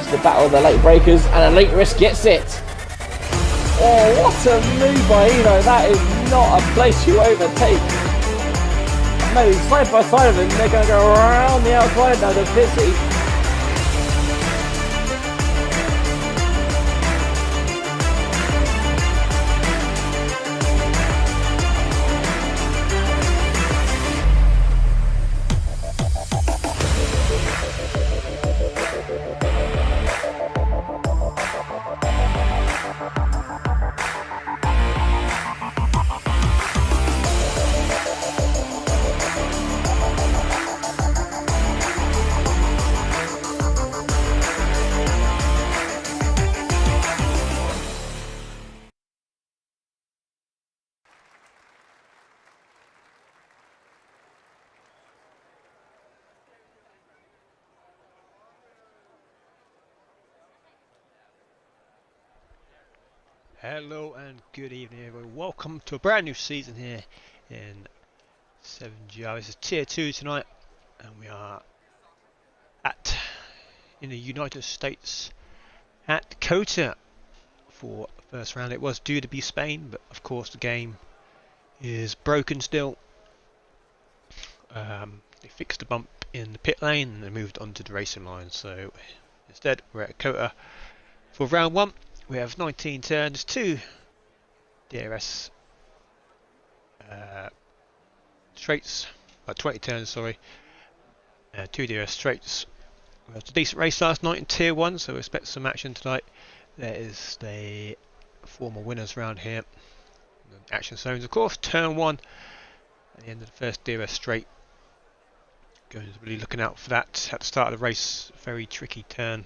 into the battle of the late breakers, and Elite Risk gets it. Oh, what a move by Eno. That is not a place you overtake. Maybe side by side of him, they're going to go around the outside now to Pissy. Hello and good evening everyone, welcome to a brand new season here in 7GR. This is tier 2 tonight and we are in the United States at COTA for the first round. It was due to be Spain, but of course the game is broken still. They fixed a bump in the pit lane and they moved onto the racing line, so instead we're at COTA for round 1. We have 19 turns, 2 DRS straights, 20 turns, sorry, 2 DRS straights. We had a decent race last night in tier 1, so we expect some action tonight. There is the former winners round here. The action zones, of course, turn 1 at the end of the first DRS straight. Going to really looking out for that at the start of the race. Very tricky turn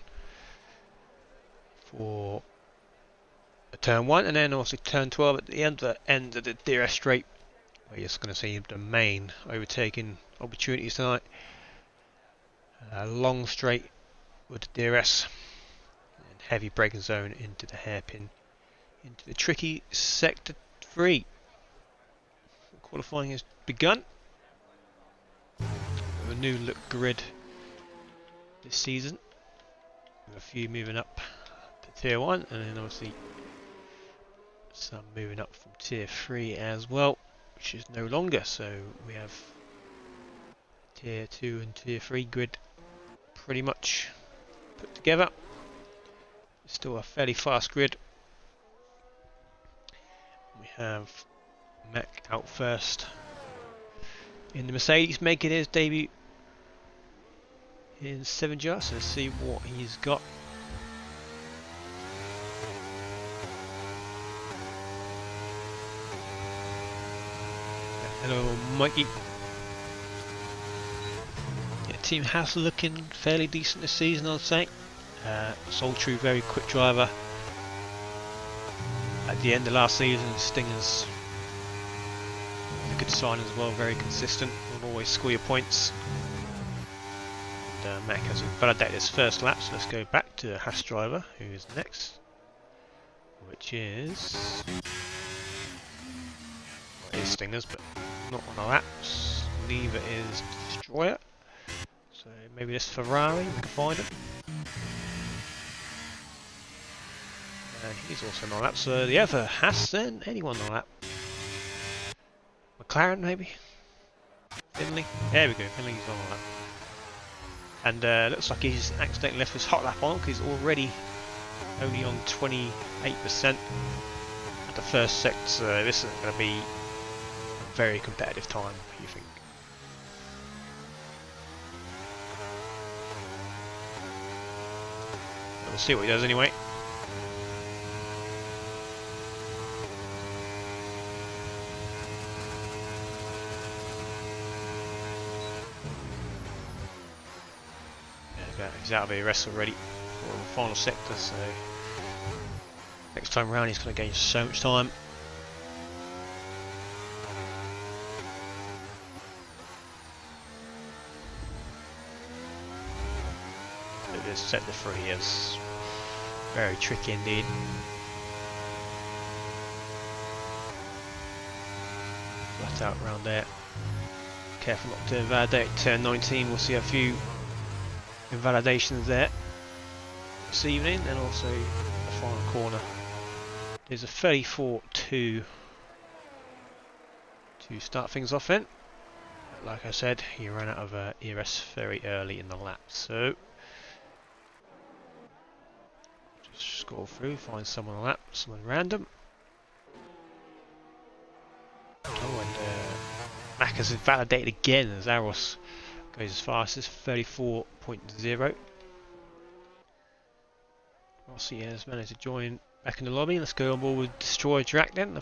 for turn 1, and then also turn 12 at the end of the DRS straight, where you're just going to see the main overtaking opportunities tonight. Long straight with the DRS and heavy braking zone into the hairpin, into the tricky sector 3. Qualifying has begun with a new look grid this season, with a few moving up to tier 1, and then obviously some moving up from tier 3 as well, which is no longer. So we have tier 2 and tier 3 grid pretty much put together. It's still a fairly fast grid. We have Mac out first in the Mercedes, making his debut in 7GR, so let's see what he's got. Hello Mikey. Yeah, Team House looking fairly decent this season, I'd say. Soltrue, very quick driver. At the end of last season, Stinger's a good sign as well, very consistent, will always score your points. And, Mac has validated his first lap, so let's go back to the Haas driver, who is next, which is... well, it is Stinger's, but not on our laps. Neither is Destroyer. So maybe this Ferrari, we can find him. And he's also on our lap. So the other Haas then, anyone on our lap? McLaren maybe? Finley? There we go, Finley's on our lap. And looks like he's accidentally left his hot lap on because he's already only on 28% at the first sector. So this is going to be very competitive time, you think? We'll see what he does anyway. There we go, he's out of the rest already for the final sector, so next time round he's going to gain so much time. This sector 3 is very tricky indeed. Flat out around there. Careful not to invalidate turn 19, we'll see a few invalidations there. this evening, and also the final corner. There's a 34.2 to start things off in. Like I said, he ran out of ERS very early in the lap, so just scroll through, find someone on the lap, someone random. Oh, and Mac has validated again as Aros goes as fast as 34.0. Rossi has managed to join back in the lobby. Let's go on board with Destroyer Drac then.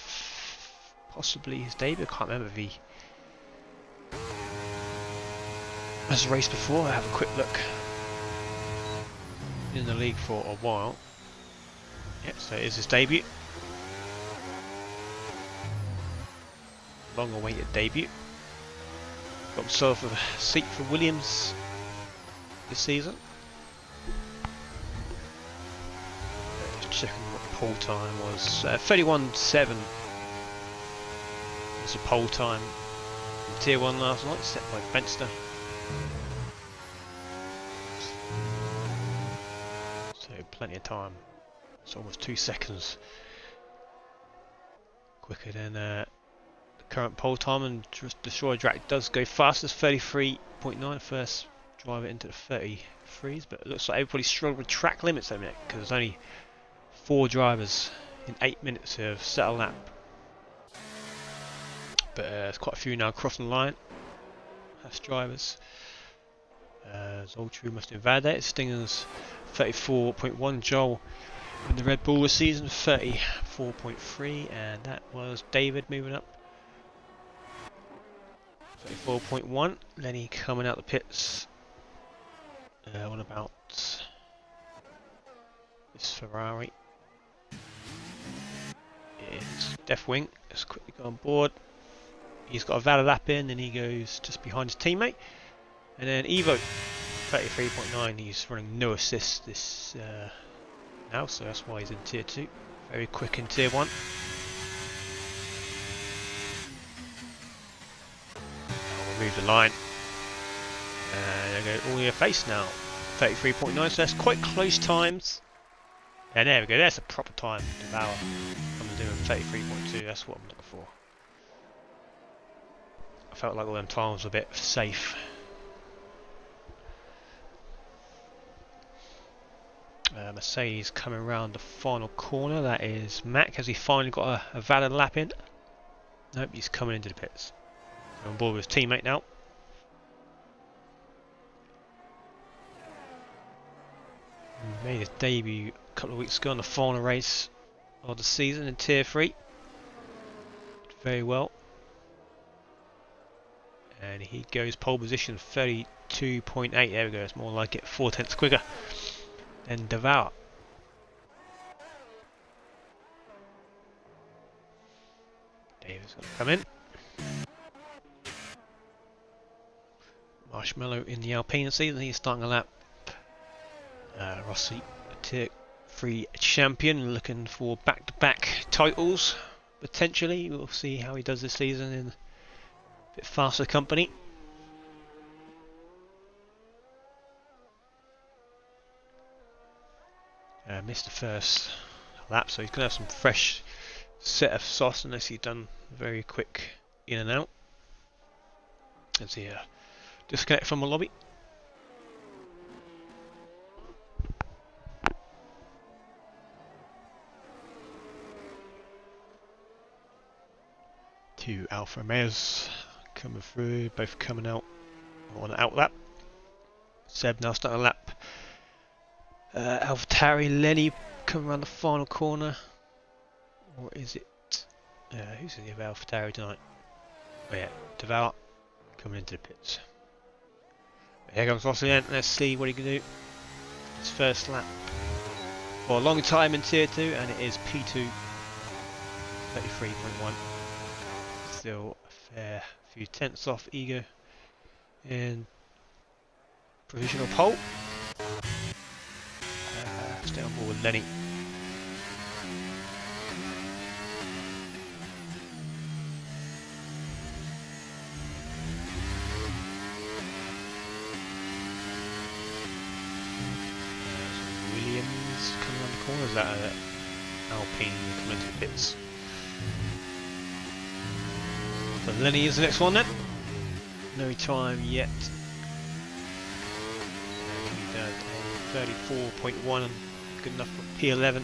Possibly his debut. I can't remember if he has raced before. I have a quick look. In the league for a while. Yep, so it is his debut. Long awaited debut. Got himself a seat for Williams this season. Just checking what pole time was. 31.7 was the pole time in Tier 1 last night, set by Fenster. So plenty of time. It's almost 2 seconds quicker than the current pole time, and Destroyer Drac does go fastest, 33.9, first driver into the 33s, but it looks like everybody's struggling with track limits at the minute because there's only 4 drivers in 8 minutes who have set a lap. But there's quite a few now crossing the line. That's drivers. Zoltru must invalidate. Stinger's 34.1. Joel in the Red Bull this season 34.3, and that was David moving up 34.1. Lenny coming out the pits. What about this Ferrari? It's Deathwing. Let's quickly go on board. He's got a valid lap in, and he goes just behind his teammate. And then Evo 33.9. He's running no assist this now, so that's why he's in Tier 2. Very quick in Tier 1. Move the line, and they go all your face now. 33.9, so that's quite close times. And there we go, that's a proper time to Devour. I'm doing 33.2, that's what I'm looking for. I felt like all them times were a bit safe. Mercedes coming around the final corner. That is Mac. Has he finally got a valid lap in? Nope, he's coming into the pits. On board with his teammate now. Made his debut a couple of weeks ago in the final race of the season in Tier 3. Very well. And he goes pole position 32.8. There we go, it's more like it, 4/10 quicker than Devour. David's going to come in. Marshmallow in the Alpine season, he's starting a lap. Rossi, a Tier 3 champion, looking for back-to-back titles, potentially. We'll see how he does this season in a bit faster company. Missed the first lap, so he's going to have some fresh set of sauce unless he's done very quick in and out. As he disconnect from the lobby. Two Alfa Romeos coming through, both coming out on an out lap. Seb now starting a lap. AlphaTauri, Lenny coming around the final corner. Or is it... who's in the AlphaTauri tonight? Oh yeah, Devour coming into the pits. Here comes Rossi then, let's see what he can do. His first lap for a long time in Tier 2, and it is P2 33.1. Still a fair few tenths off Ego in provisional pole. Stay on board with Lenny. Williams. that Alpine coming into the pits. So Lenny is the next one then. No time yet. 34.1, good enough for P11.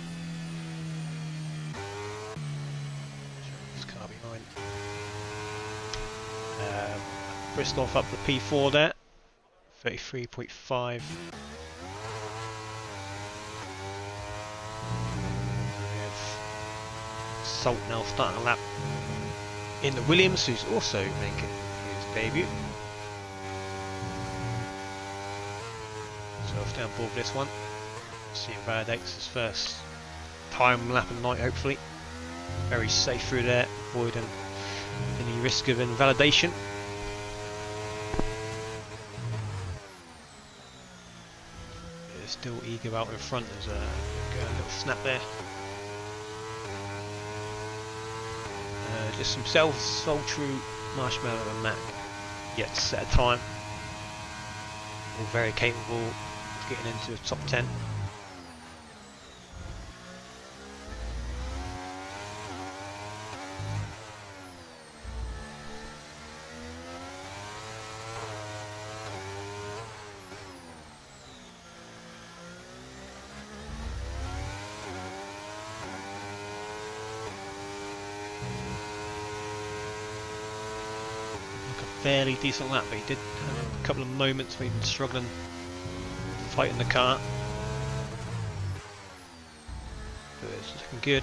This car behind. Bristol up the P4 there. 33.5. Salt now starting a lap in the Williams, who's also making his debut. So I'll stay on board with this one. See if validates his first time lap of the night, hopefully. Very safe through there, avoiding any risk of invalidation. They're still eager out in front. There's a little snap there. Just themselves, Soul-True, Marshmallow and Mac yet to set a time. All very capable of getting into the top 10. Fairly decent lap, but he did have a couple of moments where he was struggling fighting the car. But it's looking good.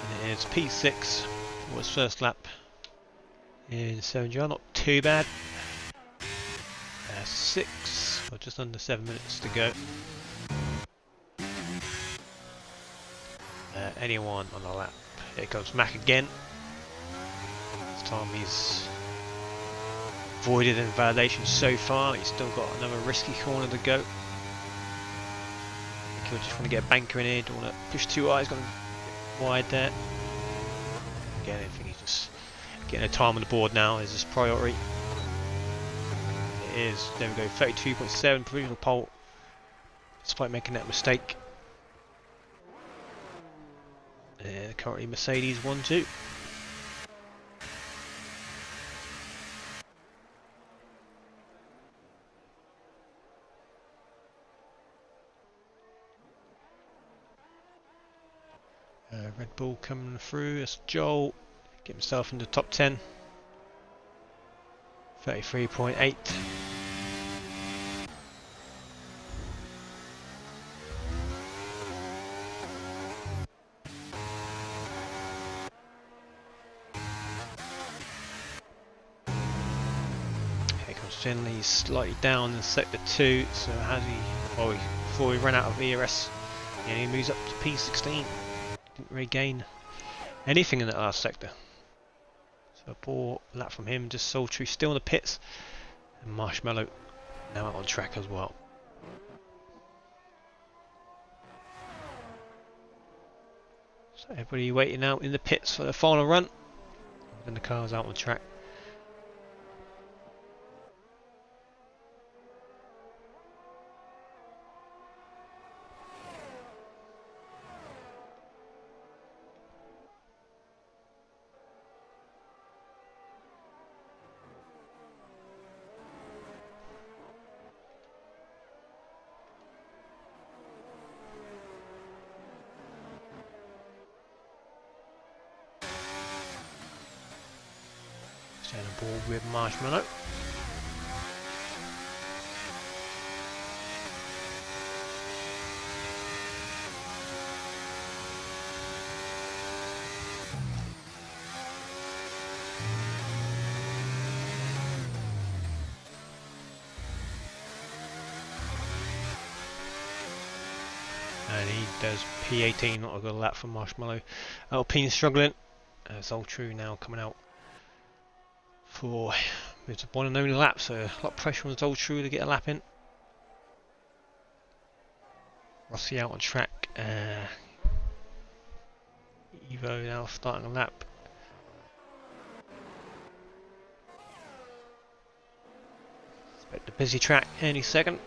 And it is P6 for his first lap in 7GR, not too bad. 6, or just under 7 minutes to go. Anyone on the lap. Here comes Mac again. Time he's avoided invalidation so far. He's still got another risky corner to go. I think he'll just want to get a banker in here. Don't want to push too high. He's gone wide there. Again, I think he's just getting a time on the board now is his priority. It is. There we go. 32.7 provisional pole, despite making that mistake. Currently Mercedes 1-2. Red Bull coming through. That's Joel. Get himself into the top 10. 33.8. Here comes Finley. He's slightly down in sector 2. So has he? Oh, before he ran out of ERS, and he moves up to P16. Didn't regain anything in that last sector. So a poor lap from him. Just Soul-True still in the pits. And Marshmallow now out on track as well. So everybody waiting out in the pits for the final run. Then the car's out on track. Staying on board with Marshmallow. And he does P18, not a good lap for Marshmallow. Alpine struggling. Soul-True now coming out for it's a one and only lap, so a lot of pressure on Soul-True to get a lap in. Rossi out on track. Evo now starting a lap. Expect a busy track any second.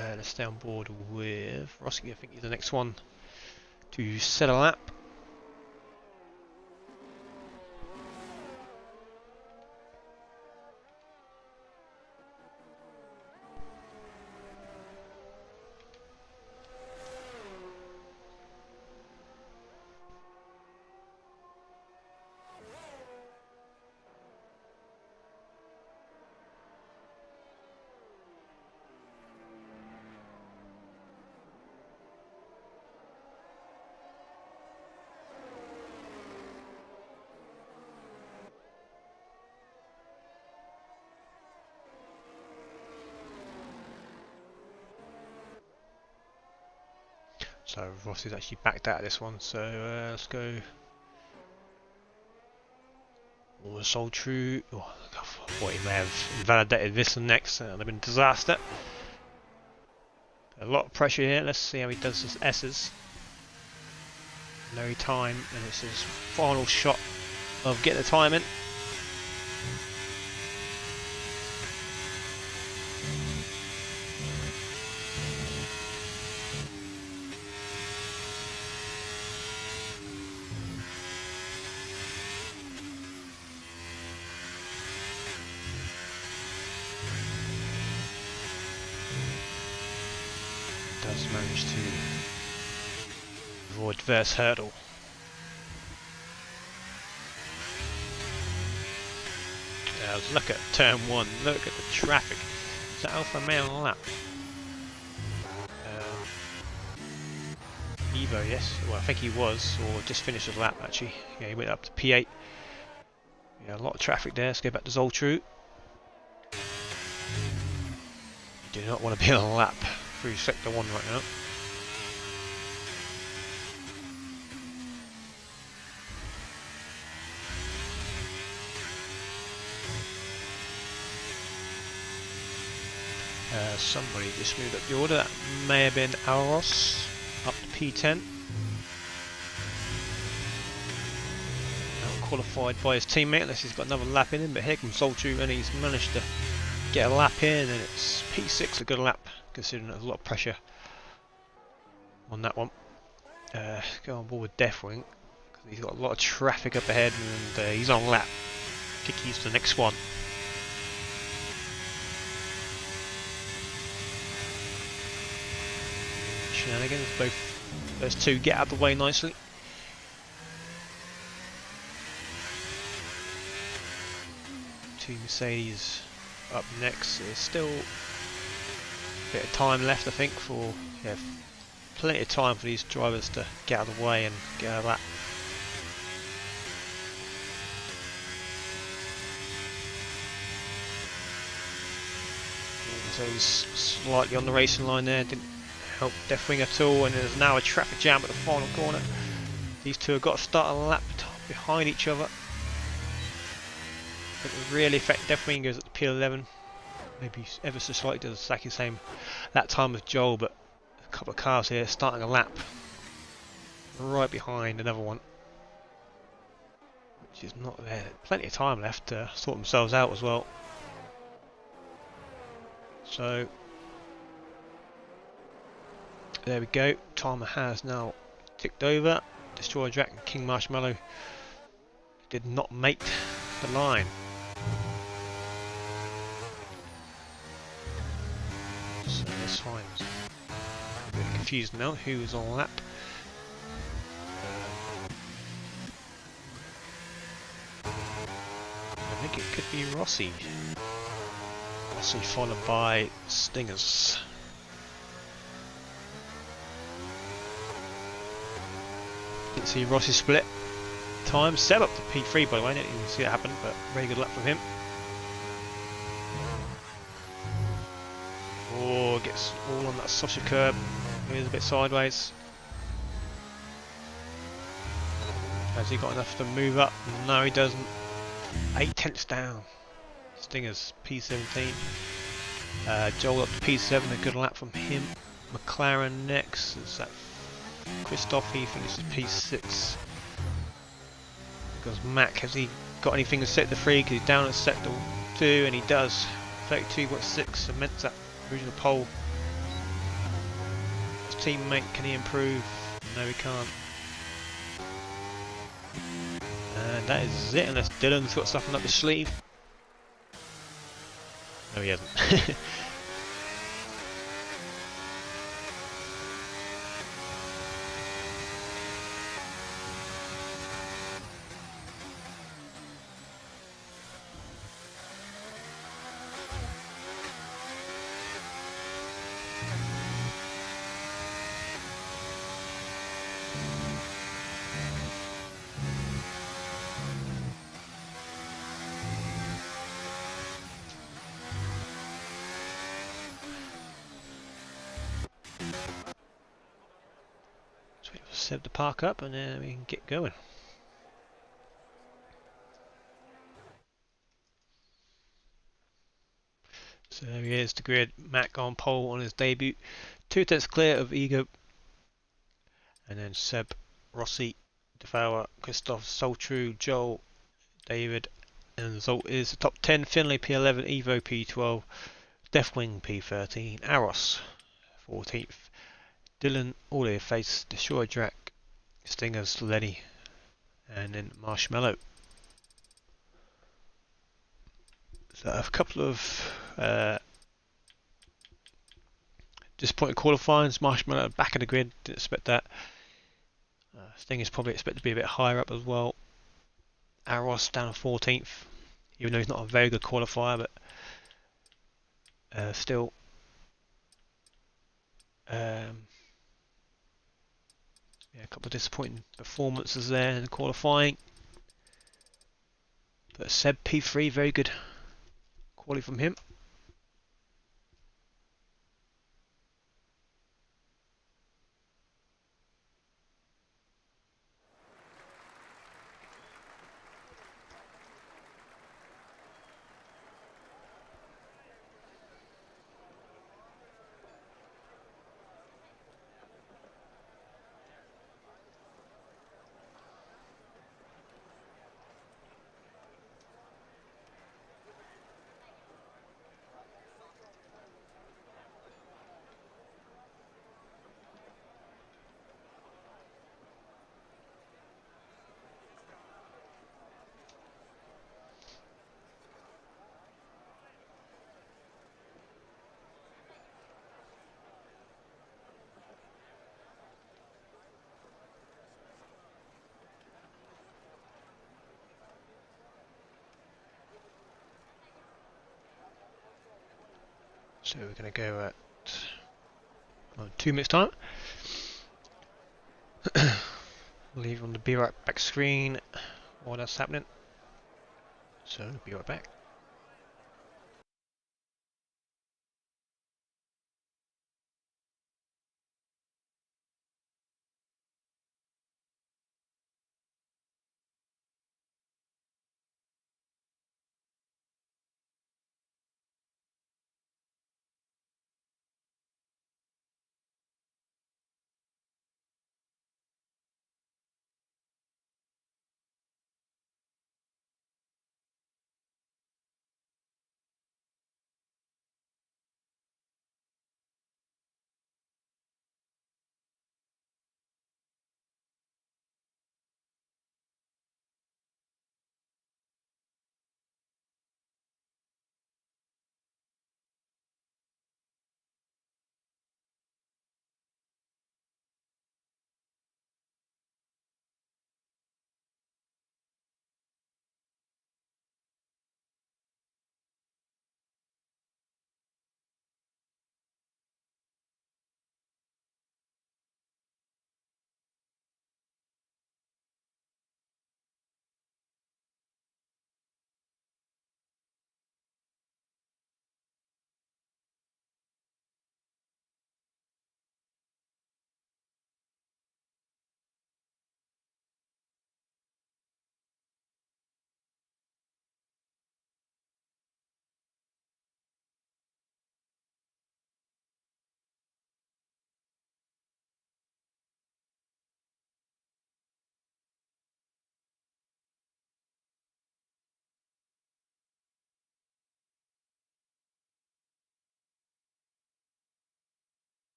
Let's stay on board with Rossi. I think he's the next one to set a lap. So Rossi's actually backed out of this one, so let's go. Oh, sold true. Oh, I thought he may have invalidated this and next, and it'd have been a disaster. A lot of pressure here. Let's see how he does his S's. No time, and it's his final shot of getting the time in. Does manage to avoid first hurdle. Look at turn one, look at the traffic. Is that Alpha Male lap? Evo, yes. Well, I think he was, or just finished his lap actually. Yeah, he went up to P8. Yeah, a lot of traffic there. Let's go back to Zoltru. You do not want to be on a lap through sector 1 right now. Somebody just moved up the order. That may have been Alros up to P10. Qualified by his teammate unless he's got another lap in him, but here comes Zoltru and he's managed to get a lap in, and it's P6, a good lap considering there's a lot of pressure on that one. Go on board with Deathwing because he's got a lot of traffic up ahead, and he's on lap. I think he's the next one. Shenanigans, both those two get out of the way nicely. Two Mercedes up next. There's still a bit of time left, I think, for plenty of time for these drivers to get out of the way and get out of that. So he's slightly on the racing line there, didn't help Deathwing at all, and there's now a traffic jam at the final corner. These two have got to start a lap behind each other. It will really affect Deathwing. Goes at the P11, maybe ever so slightly, does exactly the same that time with Joel, but a couple of cars here starting a lap right behind another one, which is not there. Plenty of time left to sort themselves out as well. So there we go. Timer has now ticked over. Destroyer Jack and King Marshmallow did not make the line. So let's find. A bit confused now. Who's on lap? I think it could be Rossi. Rossi followed by Stingers. Didn't see Rossi split time. Seb up to P3 by the way. I didn't even see that happen, but very good luck from him. Oh, gets all on that sausage curb. He's a bit sideways. Has he got enough to move up? No, he doesn't. 8/10 down. Stingers P17. Joel up to P7. A good lap from him. McLaren next. Is that Christoph? He finishes P6. Because Mac, has he got anything to set the 3? Because he's down at sector 2, and he does. 32.6 cements that original pole. teammate. Can he improve? No, he can't. And that is it, unless Dylan's got something up his sleeve. No, he hasn't. So we set the park up and then we can get going. So there he is, the grid. Mac on pole on his debut. 2 tenths clear of Ego. And then Seb, Rossi, Devour, Christoph, Soltrue, Joel, David. And the result is the top 10: Finlay P11, Evo P12, Deathwing P13, Aros 14th, Dylan, All Their Face, Destroy Drac, Stingers, Lenny, and then Marshmallow. So a couple of disappointing qualifyings. Marshmallow back of the grid, didn't expect that. Stingers probably expected to be a bit higher up as well. Aros down 14th, even though he's not a very good qualifier, but still. Yeah, a couple of disappointing performances there in the qualifying. But Seb P3, very good quality from him. So we're going to go at 2 minutes time. Leave on the be right back screen while that's happening. So be right back.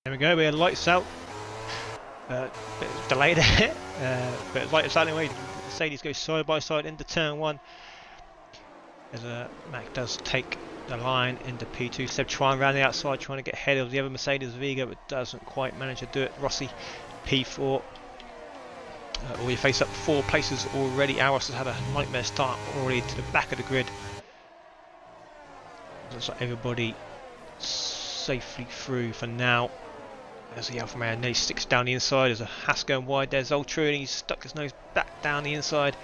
There we go, we're lights out. Bit of delay there, but lights out anyway. Mercedes goes side by side into turn 1. As Mac does take the line into P2. Seb trying around the outside, trying to get ahead of the other Mercedes Vega, but doesn't quite manage to do it. Rossi, P4. All you face up 4 places already. Aros has had a nightmare start already to the back of the grid. Looks like everybody safely through for now. As the Alfa Romeo nearly sticks down the inside. There's a Haas going wide. There's Ultra, and he's stuck his nose back down the inside.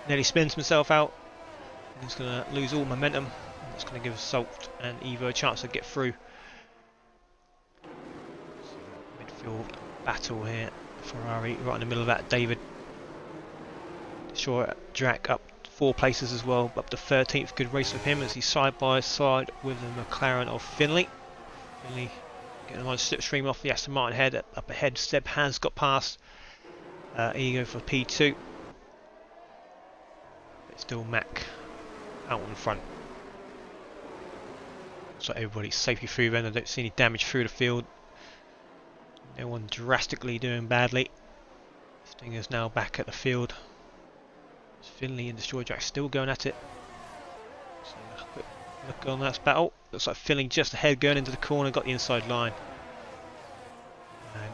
Nearly spins himself out. He's going to lose all momentum. That's going to give Salt and Evo a chance to get through. Midfield battle here. Ferrari right in the middle of that. David Sure, Drac up 4 places as well, up to 13th. Good race with him as he's side by side with the McLaren of Finley. Finley getting a nice slipstream off the Aston Martin head. Up ahead, Seb has got past Ego for P2. But still Mac out in front. So everybody's safely through then. I don't see any damage through the field. No one drastically doing badly. Stinger's now back at the field. Finley and Destroy Jack still going at it. So a quick look on that battle. Looks like Finley just ahead going into the corner, got the inside line. And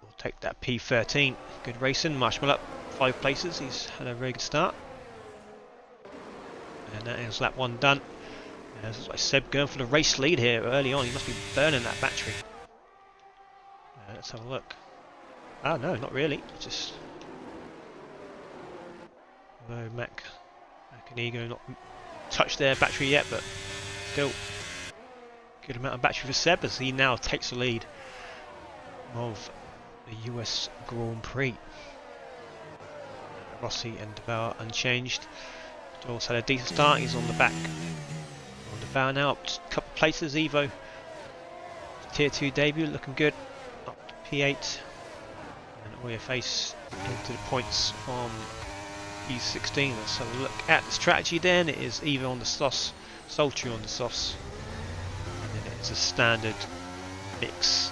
we'll take that P13. Good racing. Marshmallow up 5 places. He's had a very good start. And that is lap 1 done. Looks like Seb going for the race lead here early on. He must be burning that battery. Let's have a look. Oh no, not really. Just no, Mac and Ego not touched their battery yet, but still good amount of battery for Seb as he now takes the lead of the US Grand Prix. Rossi and Devour unchanged. Doyle's had a decent start. He's on the back. On Devour now, up a couple of places. Evo Tier 2 debut looking good. Up to P8. And Oya Face into the points from P16. Let's have a look at the strategy then. It is Evo on the Sauce, Sultry on the Sauce. And then it's a standard mix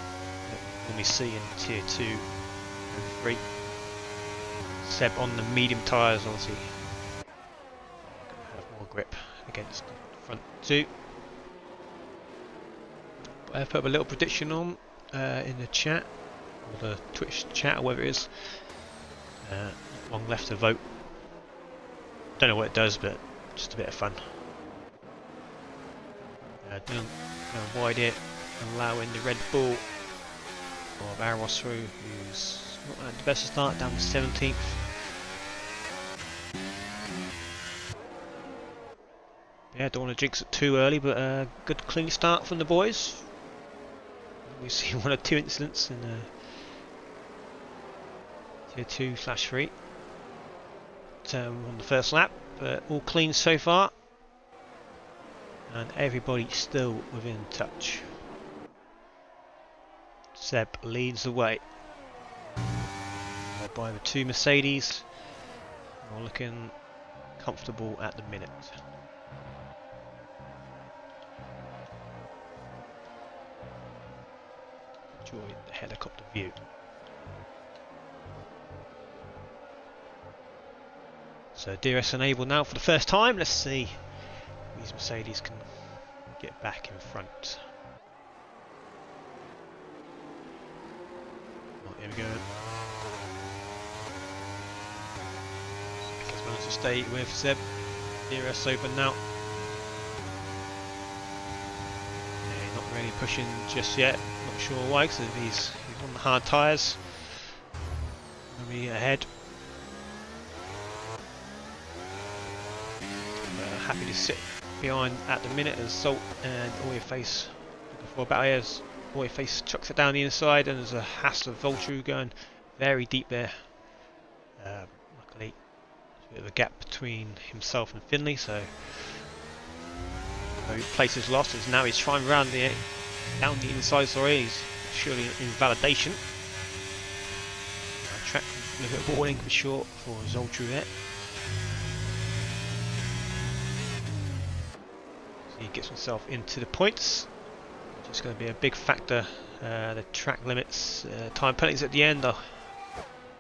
that we normally see in Tier 2 and 3. Seb on the medium tyres, obviously. Gonna have more grip against the front 2. But I've put up a little prediction on in the chat, or the Twitch chat, or whatever it is. Not long left to vote. Don't know what it does, but just a bit of fun. Doing wide here, allowing the Red Bull of Aros through, who's not had the best start, down to 17th. Yeah, don't want to jinx it too early, but a good clean start from the boys. We've seen 1 or 2 incidents in Tier 2/3 on the first lap, but all clean so far, and everybody still within touch. Seb leads the way by the 2 Mercedes, all looking comfortable at the minute. Enjoy the helicopter view. So DRS enabled now for the first time. Let's see if these Mercedes can get back in front. Oh, here we go. Just managed to stay with Seb. DRS open now. Yeah, not really pushing just yet. Not sure why, because he's on the hard tyres. Maybe ahead. Happy to sit behind at the minute as Salt and Oya Face looking for a battle here as Oya Face chucks it down the inside, and there's a Haas of Voltru going very deep there. Luckily, there's a bit of a gap between himself and Finley, so no places lost as now he's trying around down the inside. Sorry, he's surely in validation. Track a little bit of warning for sure for Zoltru there. He gets himself into the points, which is going to be a big factor The track limits, time penalties at the end are.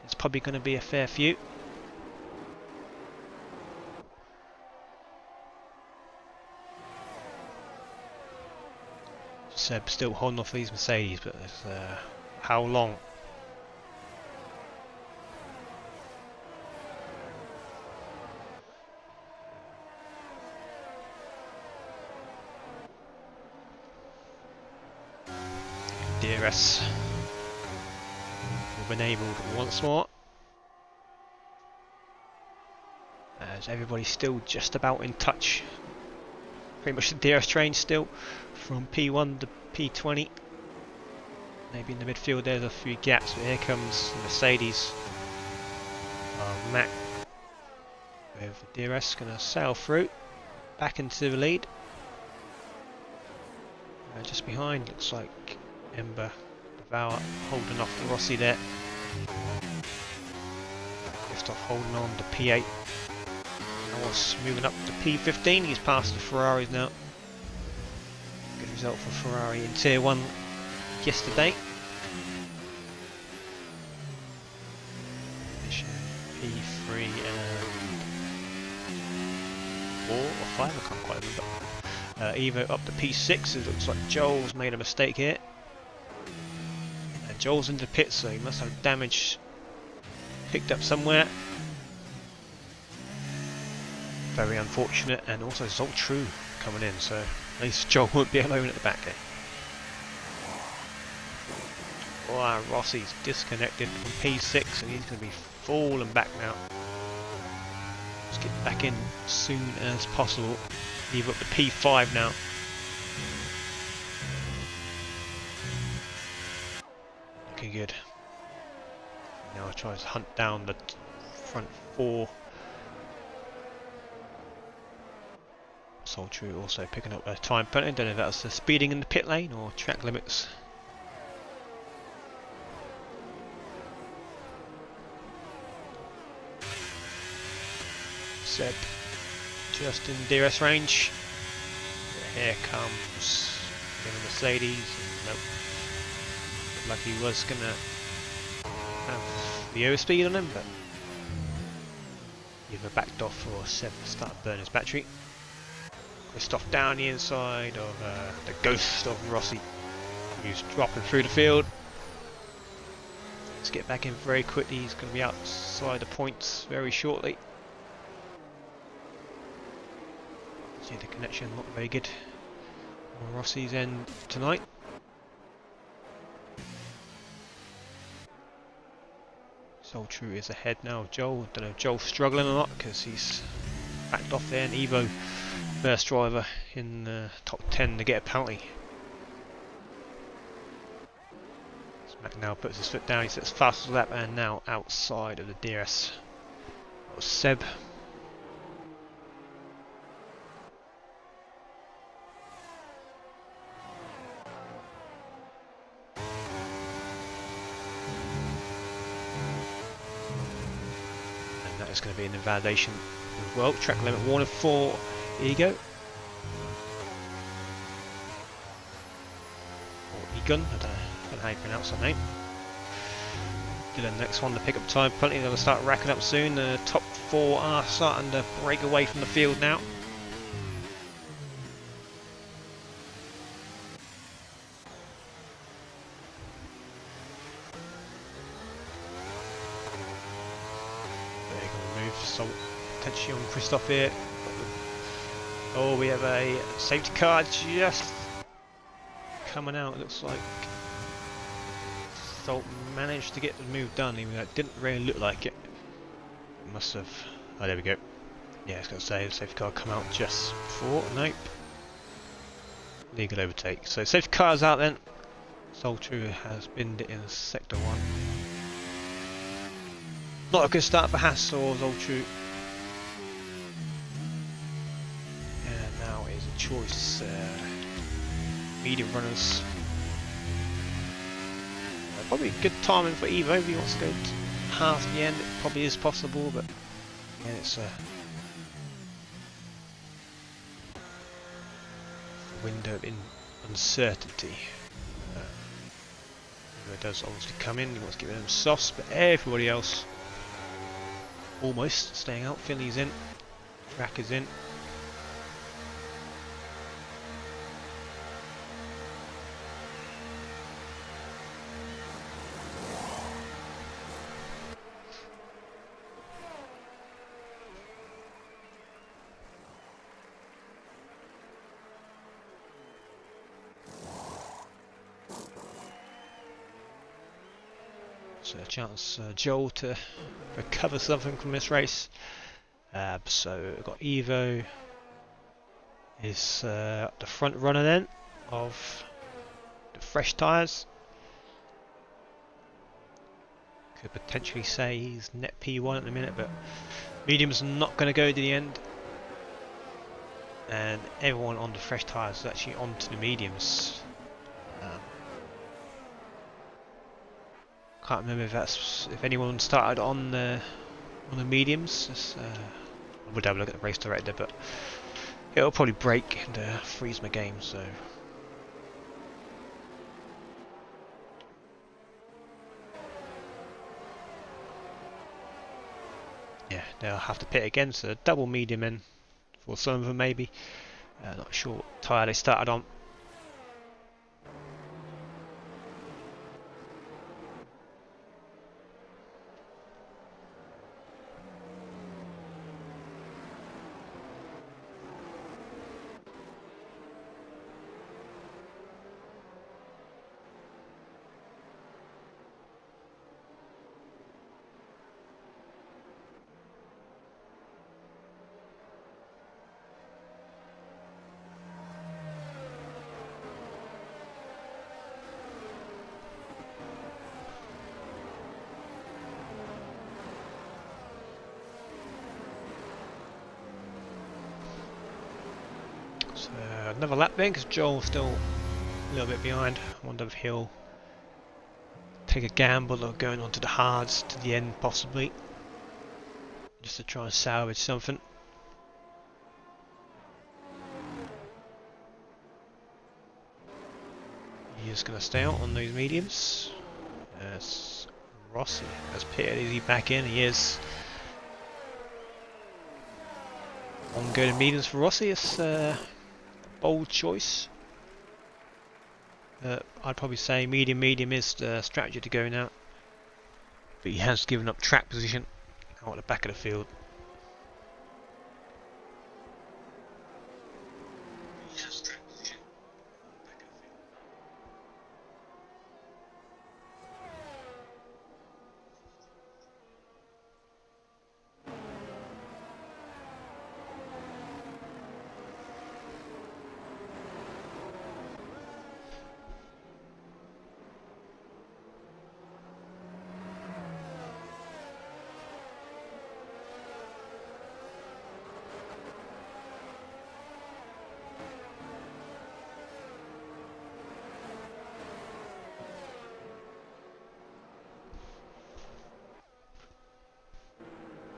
It's probably going to be a fair few. Seb still holding off these Mercedes, but how long? DRS will be enabled once more, as everybody's still just about in touch. Pretty much the DRS train still from P1 to P20. Maybe in the midfield there's a few gaps, but here comes the Mercedes. Mac with the DRS going to sail through, back into the lead. Just behind looks like Ember Devour holding off Rossi there. Christoph holding on to P8. Norris moving up to P15. He's passed the Ferraris now. Good result for Ferrari in Tier 1 yesterday. P3 and 4 or 5, I can't quite remember. Evo up to P6. It looks like Joel's made a mistake here. Joel's in the pit, so he must have damage picked up somewhere. Very unfortunate, and also Zoltru coming in, so at least Joel won't be alone at the back there. Wow, Rossi's disconnected from P6 and he's going to be falling back now. Let's get back in as soon as possible. Leave up to P5 now. Looking good. Now I try to hunt down the front 4. Soltrue also picking up a time penalty. Don't know if that was the speeding in the pit lane or track limits. Seb just in DRS range. Here comes the Mercedes. Nope. Looked like he was gonna have the overspeed on him, but either backed off or Seb started burning his battery. Christoph down the inside of the ghost of Rossi, who's dropping through the field. Let's get back in very quickly. He's going to be outside the points very shortly. See the connection not very good on Rossi's end tonight. Soltrue is ahead now of Joel. Don't know if Joel's struggling or not because he's backed off there, and Evo first driver in the top 10 to get a penalty. Smack now puts his foot down, he sets fastest lap and now outside of the DRS. That was Seb. And that is going to be an invalidation as well. Track limit warning for Ego. Or Egon, I don't know how you pronounce that name. Do the next one to pick up time. Plenty they'll start racking up soon. The top 4 are starting to break away from the field now. They're going to move some attention on Christoph here. Oh, we have a safety car just coming out. It looks like Salt managed to get the move done, even though it didn't really look like it. Must have. Oh, there we go. Yeah, I was going to say the safety car come out just before. Nope. Legal overtake. So safety car's out then. Soltrue has binned it in sector 1. Not a good start for Haas or Soltrue. Choice medium runners. Probably good timing for Evo if he wants to go half the end. It probably is possible, but again, it's a window of uncertainty. it does obviously come in, he wants to get rid of them softs, but everybody else almost staying out. Finley's in, Racker's in. So a chance Joel to recover something from this race. So we've got Evo is the front runner then of the fresh tyres. Could potentially say he's net P1 at the minute, but medium's not going to go to the end. And everyone on the fresh tyres is actually onto the mediums. Can't remember if anyone started on the mediums. I would have a look at the race director, but it'll probably break and freeze my game. So yeah, they'll have to pit again. So double medium in for some of them maybe. Not sure what tyre they started on. So another lap then, because Joel's still a little bit behind. I wonder if he'll take a gamble of going onto the hards to the end possibly, just to try and salvage something. He is going to stay out on those mediums. As Rossi has pitted, is he back in? He is. On go to mediums for Rossi. It's a bold choice. I'd probably say medium is the strategy to go now. But he has given up track position out at the back of the field.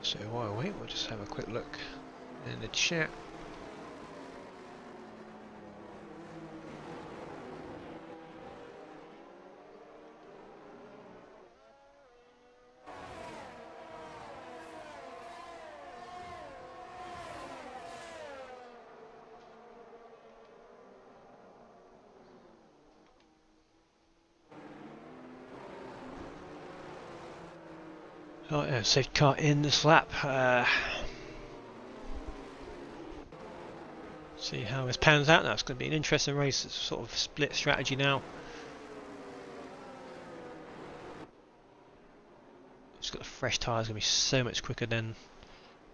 So while we wait, we'll just have a quick look in the chat. Oh yeah, safety car in this lap. See how this pans out. That's going to be an interesting race. It's sort of split strategy now. It's got the fresh tyres, going to be so much quicker than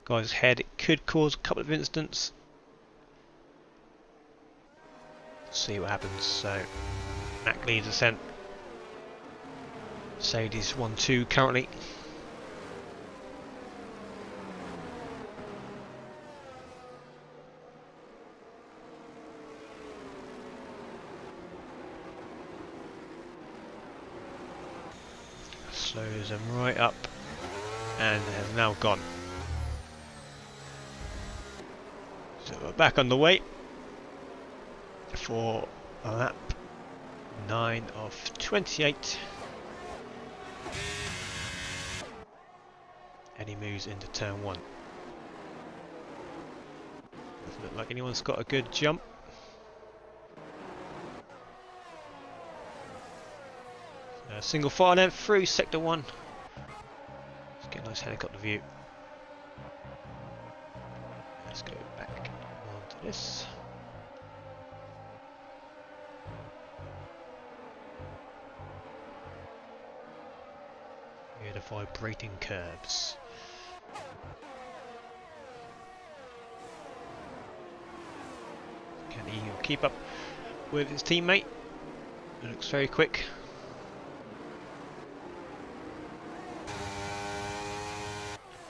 guys ahead. It could cause a couple of incidents. See what happens. So Mac leads ascent. Sadie's 1-2 currently. Slows them right up and has now gone. So we're back on the way for lap 9 of 28. any moves into turn 1. Doesn't look like anyone's got a good jump. Single file then through sector 1. Let's get a nice helicopter view. Let's go back onto this. Here are the vibrating curbs. Can he keep up with his teammate? It looks very quick.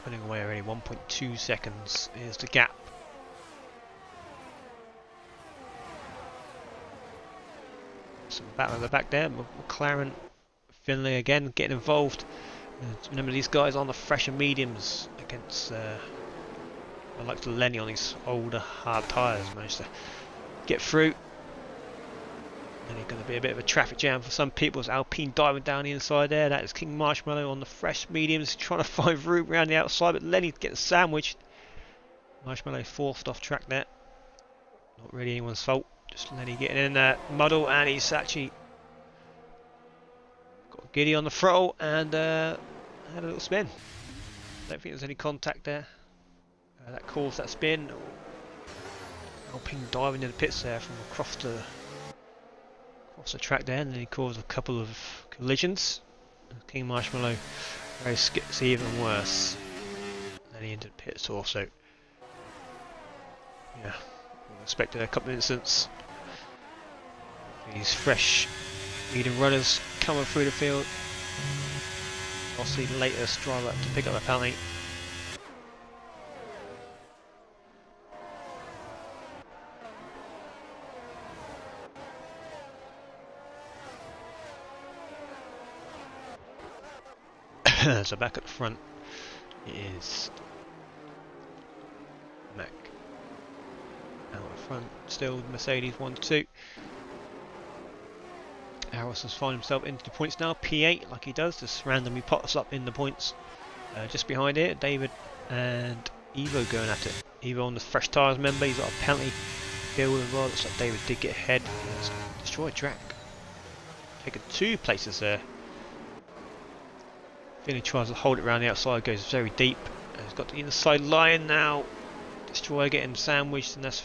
Pulling away already, 1.2 seconds is the gap. Some battle at the back there. McLaren, Finlay again getting involved. Remember, these guys on the fresher mediums against the likes of Lenny on these older hard tyres. Managed to get through. And it's going to be a bit of a traffic jam for some people. It's Alpine diving down the inside there. That is King Marshmallow on the fresh mediums, trying to find room around the outside, but Lenny getting sandwiched. Marshmallow forced off track there. Not really anyone's fault. Just Lenny getting in that muddle, and he's actually got Giddy on the throttle and had a little spin. Don't think there's any contact there. That caused that spin. Alpine diving in the pits there from across the track there, and then he caused a couple of collisions. King Marshmallow gets even worse. And then he entered pits also. Yeah, we expected a couple of incidents. These fresh leading runners coming through the field. Obviously the latest driver to pick up a penalty. So back at the front is Mac. Out at the front, still Mercedes 1-2. Harrison's found himself into the points now, P8 like he does, just randomly pops up in the points. Just behind it, David and Evo going at it. Evo on the fresh tyres, remember, he's got a penalty deal as well. Looks like David did get ahead. Let's destroy track. Taking 2 places there. Finley tries to hold it around the outside, goes very deep. He's got the inside line now. Destroyer getting sandwiched, and that's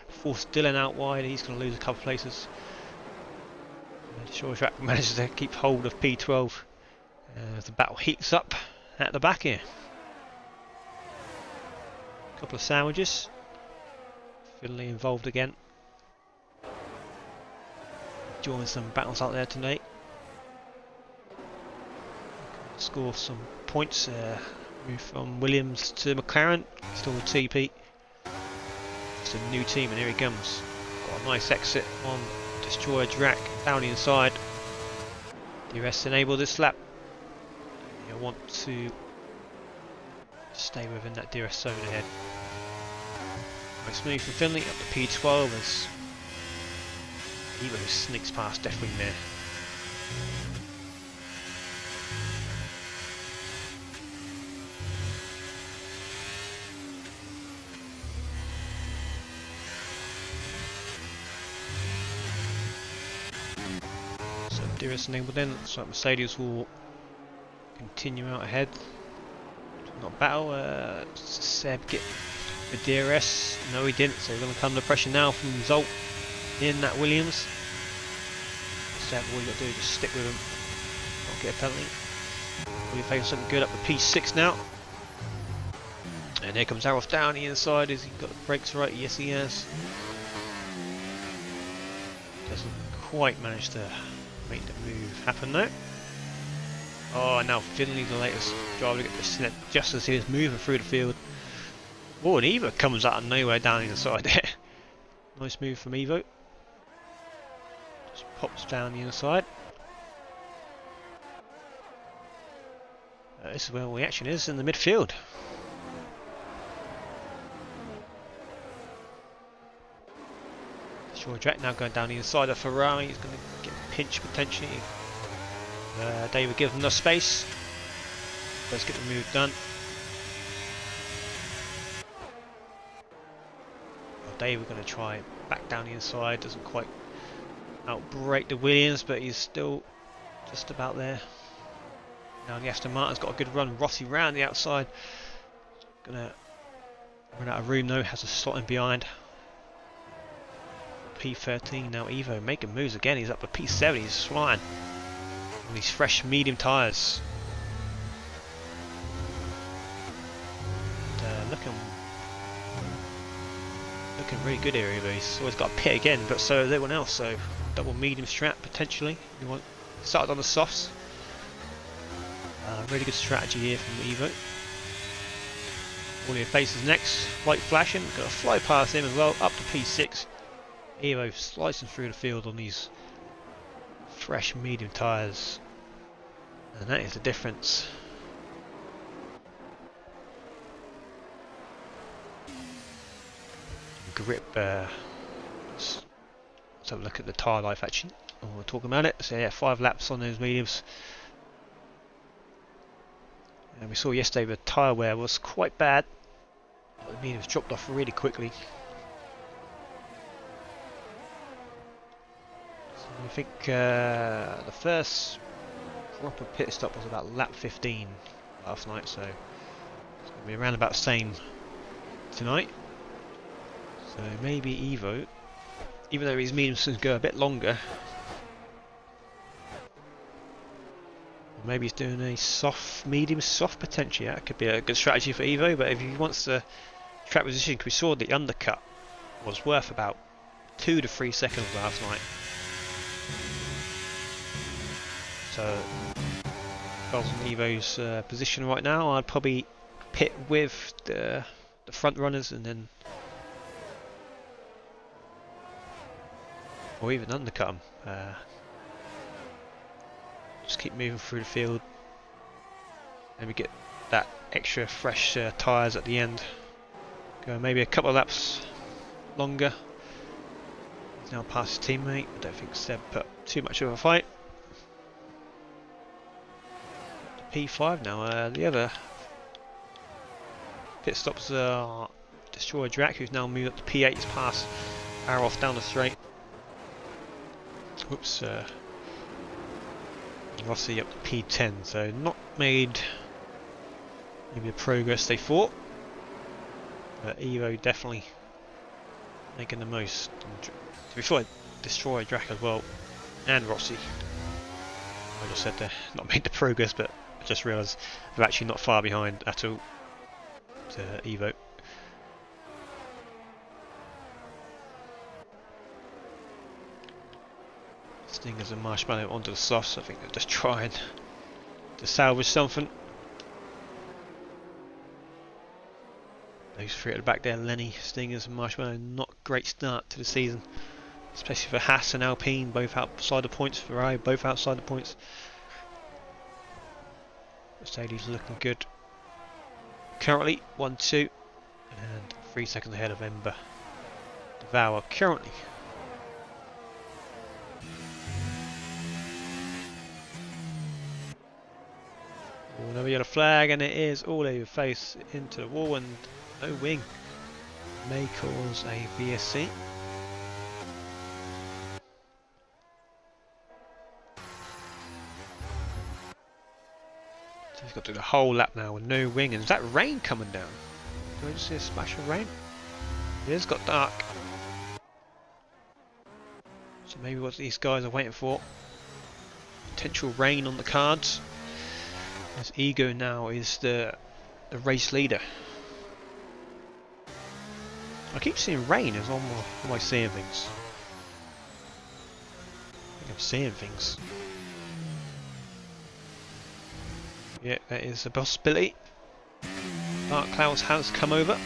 forced Dylan out wide. He's going to lose a couple of places. Destroyer track manages to keep hold of P12 as the battle heats up at the back here. A couple of sandwiches. Finley involved again. Joining some battles out there tonight. Score some points. Move from Williams to McLaren. Still with TP. It's a new team, and here he comes. Got a nice exit on Destroyer Drac down the inside. DRS enabled this lap. You want to stay within that DRS zone ahead. Nice move from Finley up to P12 as Evo sneaks past Deathwing there. DRS enabled then, so Mercedes will continue out ahead. Not battle, Seb get the DRS, no he didn't, so he's going to come under pressure now from Zolt in that Williams. Seb, all you got to do is just stick with him, not get a penalty. We've faced something good up to P6 now. And here comes Aroth down the inside, has he got the brakes right? Yes he has. Doesn't quite manage to make the move happen though. Oh, now Finley, the latest driver, to get the snap just as he was moving through the field. Oh, and Evo comes out of nowhere down the inside there. Nice move from Evo. Just pops down the inside. This is where all the action is, in the midfield. Destroyer Jack now going down the inside of Ferrari. He's going to get pinched potentially. David gives him the space. Let's get the move done. David going to try back down the inside, doesn't quite outbrake the Williams, but he's still just about there. Now the Aston Martin's got a good run. Rossi round the outside, gonna run out of room though, has a slot in behind. P13 now. Evo making moves again, he's up to P7, he's flying on these fresh medium tyres. Looking really good here, Evo. He's always got a pit again, but so has everyone else, so double medium strap potentially. You want started on the softs. Really good strategy here from Evo. All your faces next, light flashing, got to fly past him as well, up to P6. Evo slicing through the field on these fresh medium tyres, and that is the difference. Grip, let's have a look at the tyre life actually, we're talking about it. So yeah, 5 laps on those mediums. And we saw yesterday the tyre wear was quite bad. The mediums dropped off really quickly. So I think the first proper pit stop was about lap 15 last night, so it's going to be around about the same tonight. So maybe Evo, even though his mediums can go a bit longer, maybe he's doing a soft, medium soft potentially. That could be a good strategy for Evo, but if he wants the track position, because we saw the undercut was worth about 2 to 3 seconds last night. So if I was in Evo's position right now, I'd probably pit with the front runners and then, or even undercut them. Just keep moving through the field. Maybe get that extra fresh tyres at the end. Go maybe a couple of laps longer. He's now past his teammate. I don't think Seb put too much of a fight. P5 now. The other pit stops are Destroyer Drac, who's now moved up to P8. He's past Aros down the straight. Whoops. Rossi up to P10, so not made maybe the progress they thought, but Evo definitely making the most. And before I destroy Drac as well, and Rossi, I just said they're not made the progress, but I just realised they're actually not far behind at all to Evo. Stingers and Marshmallow onto the softs. I think they're just trying to salvage something. Those 3 at the back there, Lenny, Stingers and Marshmallow, not great start to the season, especially for Haas and Alpine, both outside the points. Ferrari, both outside the points. Mercedes looking good. Currently 1-2 and 3 seconds ahead of Ember. Devour currently. Another yellow flag, and it is all over your face into the wall, and no wing. May cause a VSC. So he's got to do the whole lap now with no wing, and is that rain coming down? Do I just see a splash of rain? It has got dark. So maybe what these guys are waiting for. Potential rain on the cards. As Ego now is the race leader. I keep seeing rain as on am I seeing things? I think I'm seeing things. Yeah, that is a possibility. Dark clouds has come over.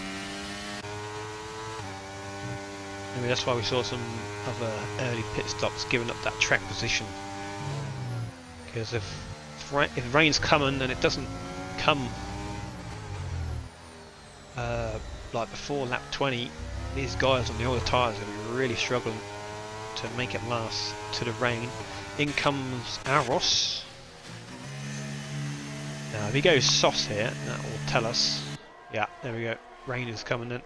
Maybe that's why we saw some other early pit stops giving up that track position. Because if rain's coming and it doesn't come like before lap 20, these guys on the older tyres are going to be really struggling to make it last to the rain. In comes Aros. Now if he goes softs here, that will tell us. Yeah, there we go. Rain is coming in.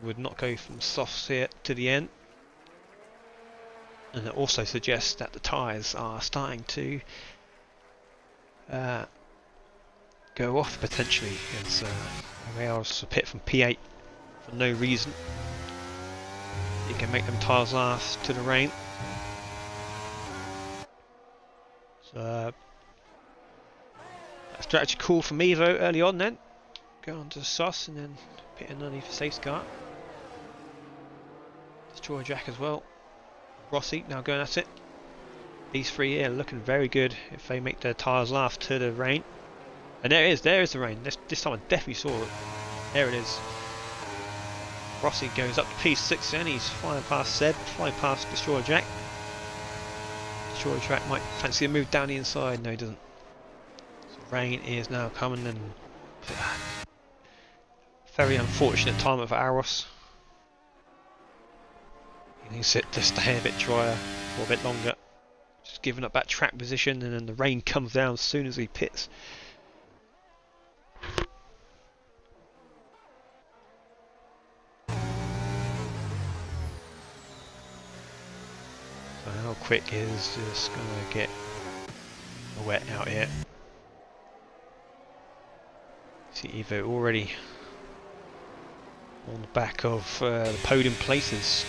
would not go from softs here to the end. And it also suggests that the tyres are starting to go off potentially, as Rails pit from P8 for no reason. You can make them tyres last to the rain. So a strategy call from Evo early on then. Go on to the sauce and then pit underneath the safety car. Destroy Jack as well. Rossi now going at it. These three here looking very good if they make their tyres last to the rain. And there is the rain. This time I definitely saw it. There it is. Rossi goes up to P6 and he's flying past Seb, flying past Destroyer Jack. Destroyer Jack might fancy a move down the inside. No, he doesn't. So rain is now coming, and very unfortunate time for Aros. He needs it to stay a bit drier for a bit longer. Just giving up that track position, and then the rain comes down as soon as he pits. So how quick is this going to get wet out here? See Evo already on the back of the podium places.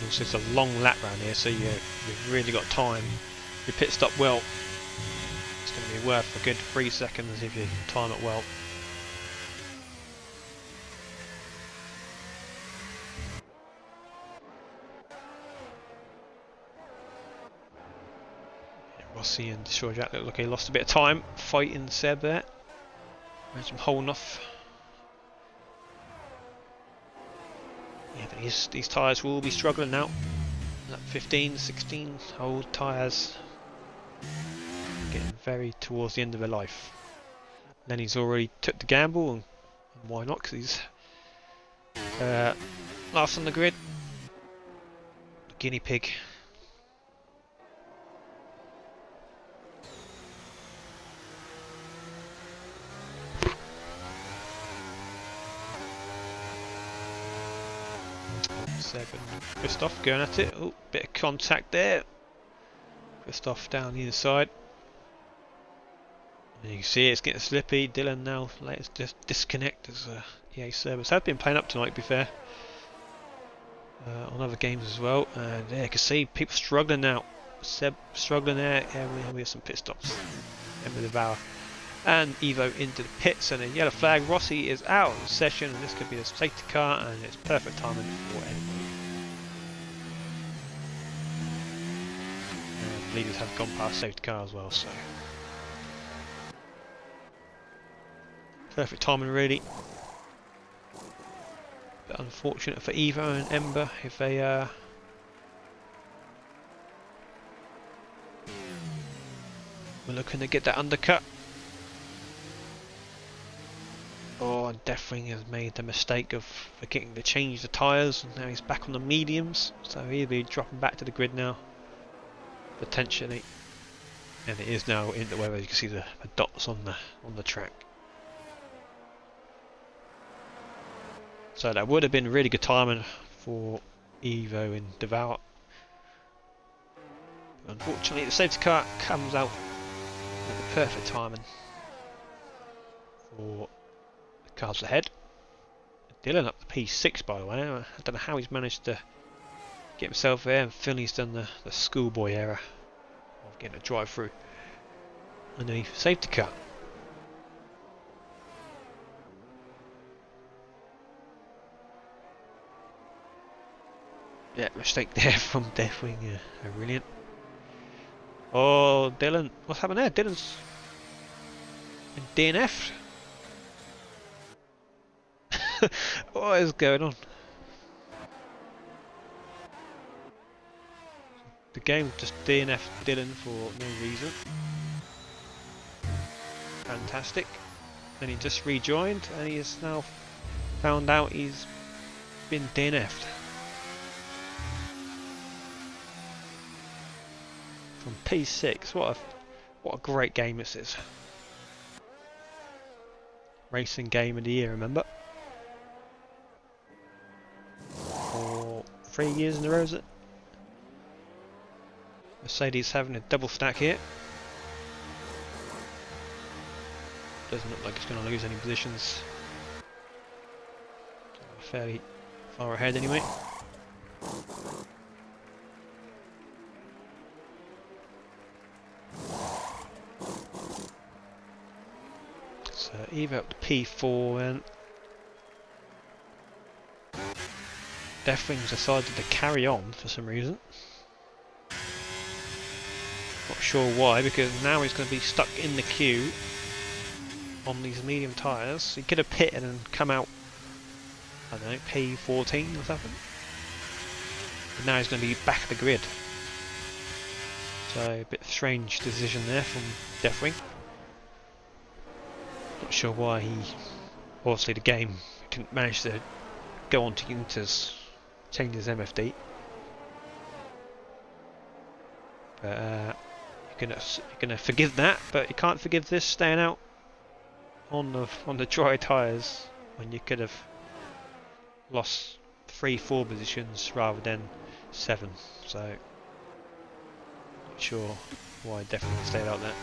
Also, it's a long lap round here, so you've really got time. If you pit stop well, it's going to be worth a good 3 seconds if you time it well. Rossi and Destroyer Jack look like he lost a bit of time fighting Seb there. Managed him holding off. Yeah, but these tyres will be struggling now. Lap 15, 16 old tyres. Getting very towards the end of their life. Then he's already took the gamble, and why not? Because he's last on the grid. The guinea pig. Seb and Christoph going at it. Oh, bit of contact there. Christoph down the inside. And you can see it's getting slippy. Dylan now let's just disconnect as EA service have been playing up tonight, to be fair. On other games as well. And yeah, you can see people struggling now. Seb struggling there. Yeah, we have some pit stops. Ember Devour. And Evo into the pits, and a yellow flag. Rossi is out of the session, and this could be a safety car, and it's perfect timing for anybody. And leaders have gone past safety car as well, so perfect timing really. But unfortunate for Evo and Ember if they were looking to get that undercut. Oh, and Deathwing has made the mistake of forgetting to change the tyres, and now he's back on the mediums, so he'll be dropping back to the grid now, potentially. And it is now in the weather. You can see the dots on the track. So that would have been really good timing for Evo and Devour. But unfortunately, the safety car comes out with the perfect timing for cars ahead. Dylan up to P6, by the way. I don't know how he's managed to get himself there, and Philly's done the schoolboy error of getting a drive through underneath safety car. Yeah, mistake there from Deathwing. Brilliant. Oh, Dylan, what's happened there? Dylan's been DNF'd. What is going on? The game just DNF'd Dylan for no reason. Fantastic. Then he just rejoined, and he has now found out he's been DNF'd. From P6, what a great game this is. Racing game of the year, remember? For 3 years in a row, is it? Mercedes having a double stack here. Doesn't look like it's going to lose any positions. Fairly far ahead anyway. So either up to P4 then. Deathwing's decided to carry on for some reason. Not sure why, because now he's going to be stuck in the queue on these medium tyres. He could have pitted and come out, I don't know, P14 or something. But now he's going to be back at the grid. So a bit strange decision there from Deathwing. Not sure why he, obviously the game didn't manage to go on to Uniters, change his MFD. But you're gonna forgive that, but you can't forgive this staying out on the dry tyres when you could have lost 3-4 positions rather than 7. So not sure why definitely stayed out there.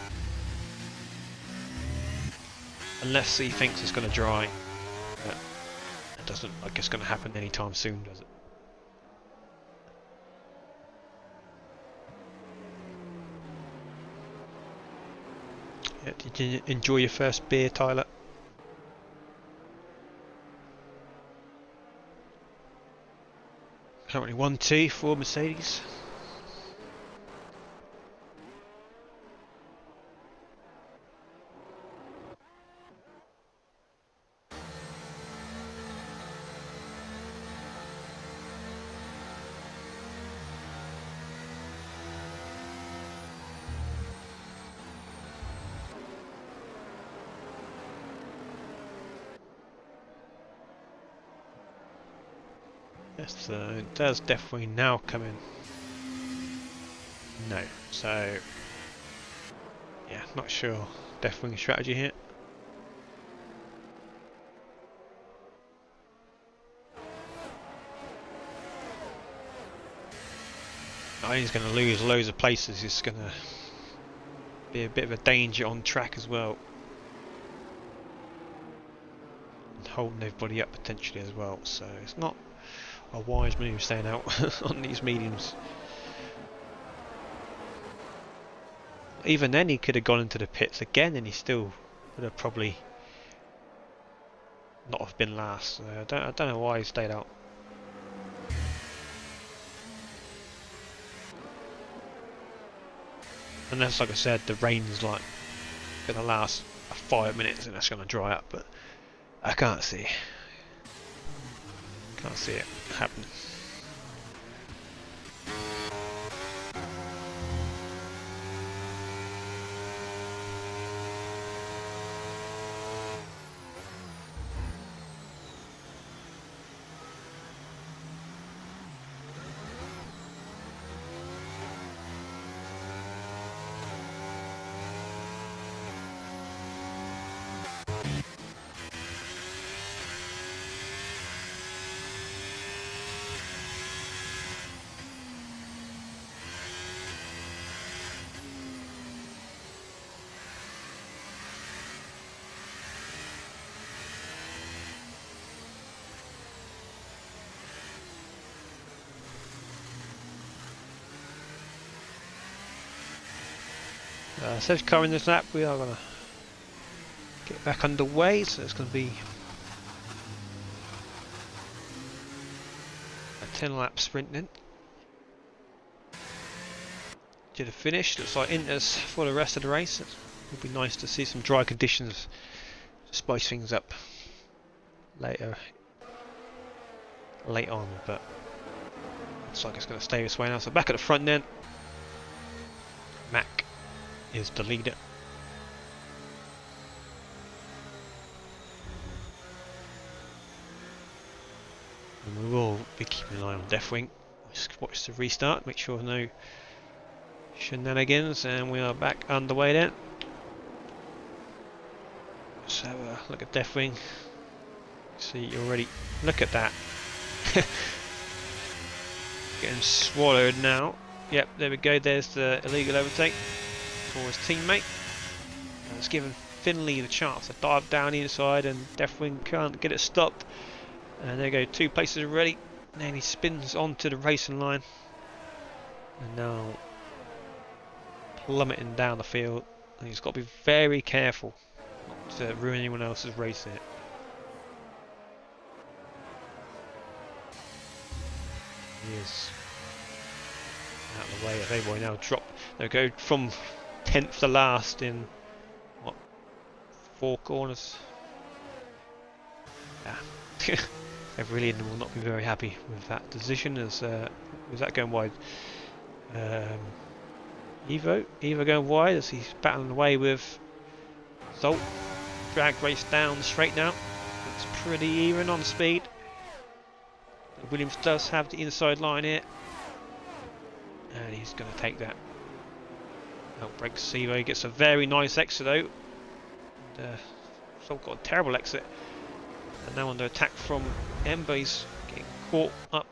Unless he thinks it's going to dry. But it doesn't look like it's going to happen anytime soon, does it? Yeah, did you enjoy your first beer, Tyler? Currently 1-2 for Mercedes. Yes, does definitely now come in? No, so yeah, not sure. Definitely strategy here. Not only is going to lose loads of places, he's going to be a bit of a danger on track as well. And holding everybody up potentially as well, so it's not a wise move staying out on these mediums. Even then he could have gone into the pits again and he still would have probably not have been last. So I don't know why he stayed out. Unless, like I said, the rain's like going to last 5 minutes and that's going to dry up, but I can't see it happening. Safety car in this lap, we are going to get back underway, so it's going to be a 10 lap sprint then. To the finish, looks like Inters for the rest of the race. It would be nice to see some dry conditions to spice things up late on, but looks like it's going to stay this way now. So back at the front then, Mac is the leader. And we will be keeping an eye on Deathwing. Just watch the restart, make sure no shenanigans, and we are back underway then. Let's have a look at Deathwing. See already, look at that. Getting swallowed now. Yep, there we go, there's the illegal overtake for his teammate. And it's given Finley the chance to dive down the inside, and Deathwing can't get it stopped. And there you go, 2 places already. And then he spins onto the racing line. And now plummeting down the field. And he's got to be very careful not to ruin anyone else's race here. He is out of the way. Everybody now drop. They'll go from 10th to last in what, 4 corners. Yeah. Everyone will not be very happy with that decision. As was that going wide? Evo going wide as he's battling away with Zolt. Drag race down the straight now. It's pretty even on speed. Williams does have the inside line here, and he's going to take that. Outbreaks Evo. He gets a very nice exit though. Zolt got a terrible exit. And now under attack from Ember. He's getting caught up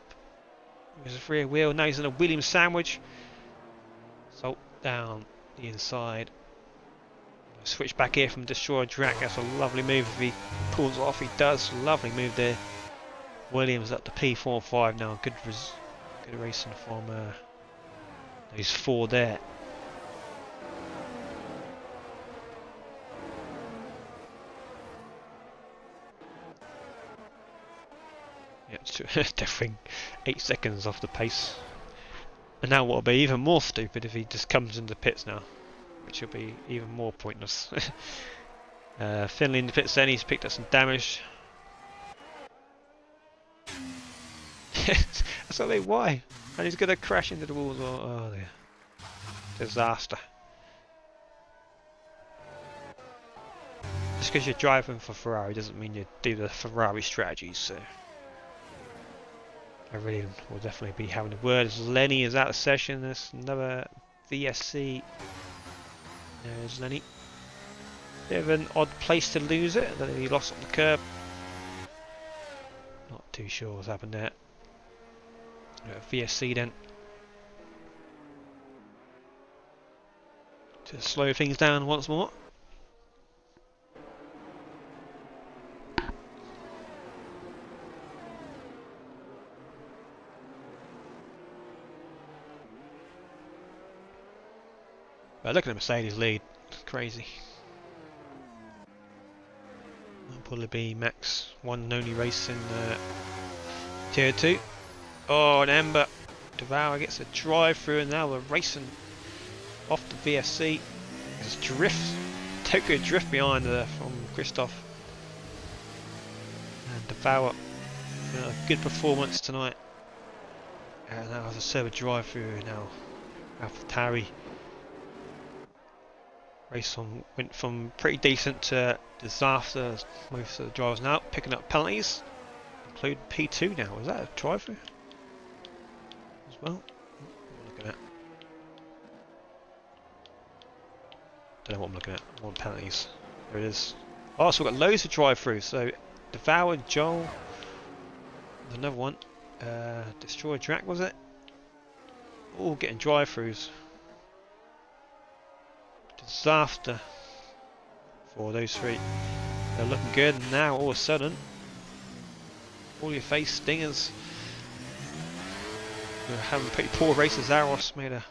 with his rear wheel. Now he's in a Williams sandwich. So down the inside. Switch back here from Destroyer Drac. That's a lovely move if he pulls off. He does. Lovely move there. Williams up to P45 now. Good racing from those 4 there. Definitely 8 seconds off the pace. And now what will be even more stupid if he just comes into pits now, which will be even more pointless. Finley in the pits then, he's picked up some damage. That's not really why. And he's going to crash into the walls. Oh dear. Disaster. Just because you're driving for Ferrari doesn't mean you do the Ferrari strategies, so I really will definitely be having a word. As Lenny is out of session. There's another VSC. There's Lenny. Bit of an odd place to lose it. Then he lost on the curb. Not too sure what's happened there. VSC then. To slow things down once more. But look at the Mercedes lead, it's crazy. That'll probably be Max one and only race in Tier 2. Oh, and Ember Devour gets a drive through, and now we're racing off the VSC. There's drift, Tokyo drift behind from Christoph. And Devour, good performance tonight. And that was a server drive through now. AlphaTauri. Race went from pretty decent to disaster as most of the drivers now picking up penalties, including P2 now. Is that a drive-through as well? What am I looking at? Don't know what I'm looking at. I want penalties. There it is. Oh, so we've got loads of drive-throughs. So Devour, Joel. There's another one. Destroyer Drac, was it? All getting drive-throughs. Disaster for those 3. They're looking good, and now all of a sudden all your face stingers. We're having pretty poor races. Aros made a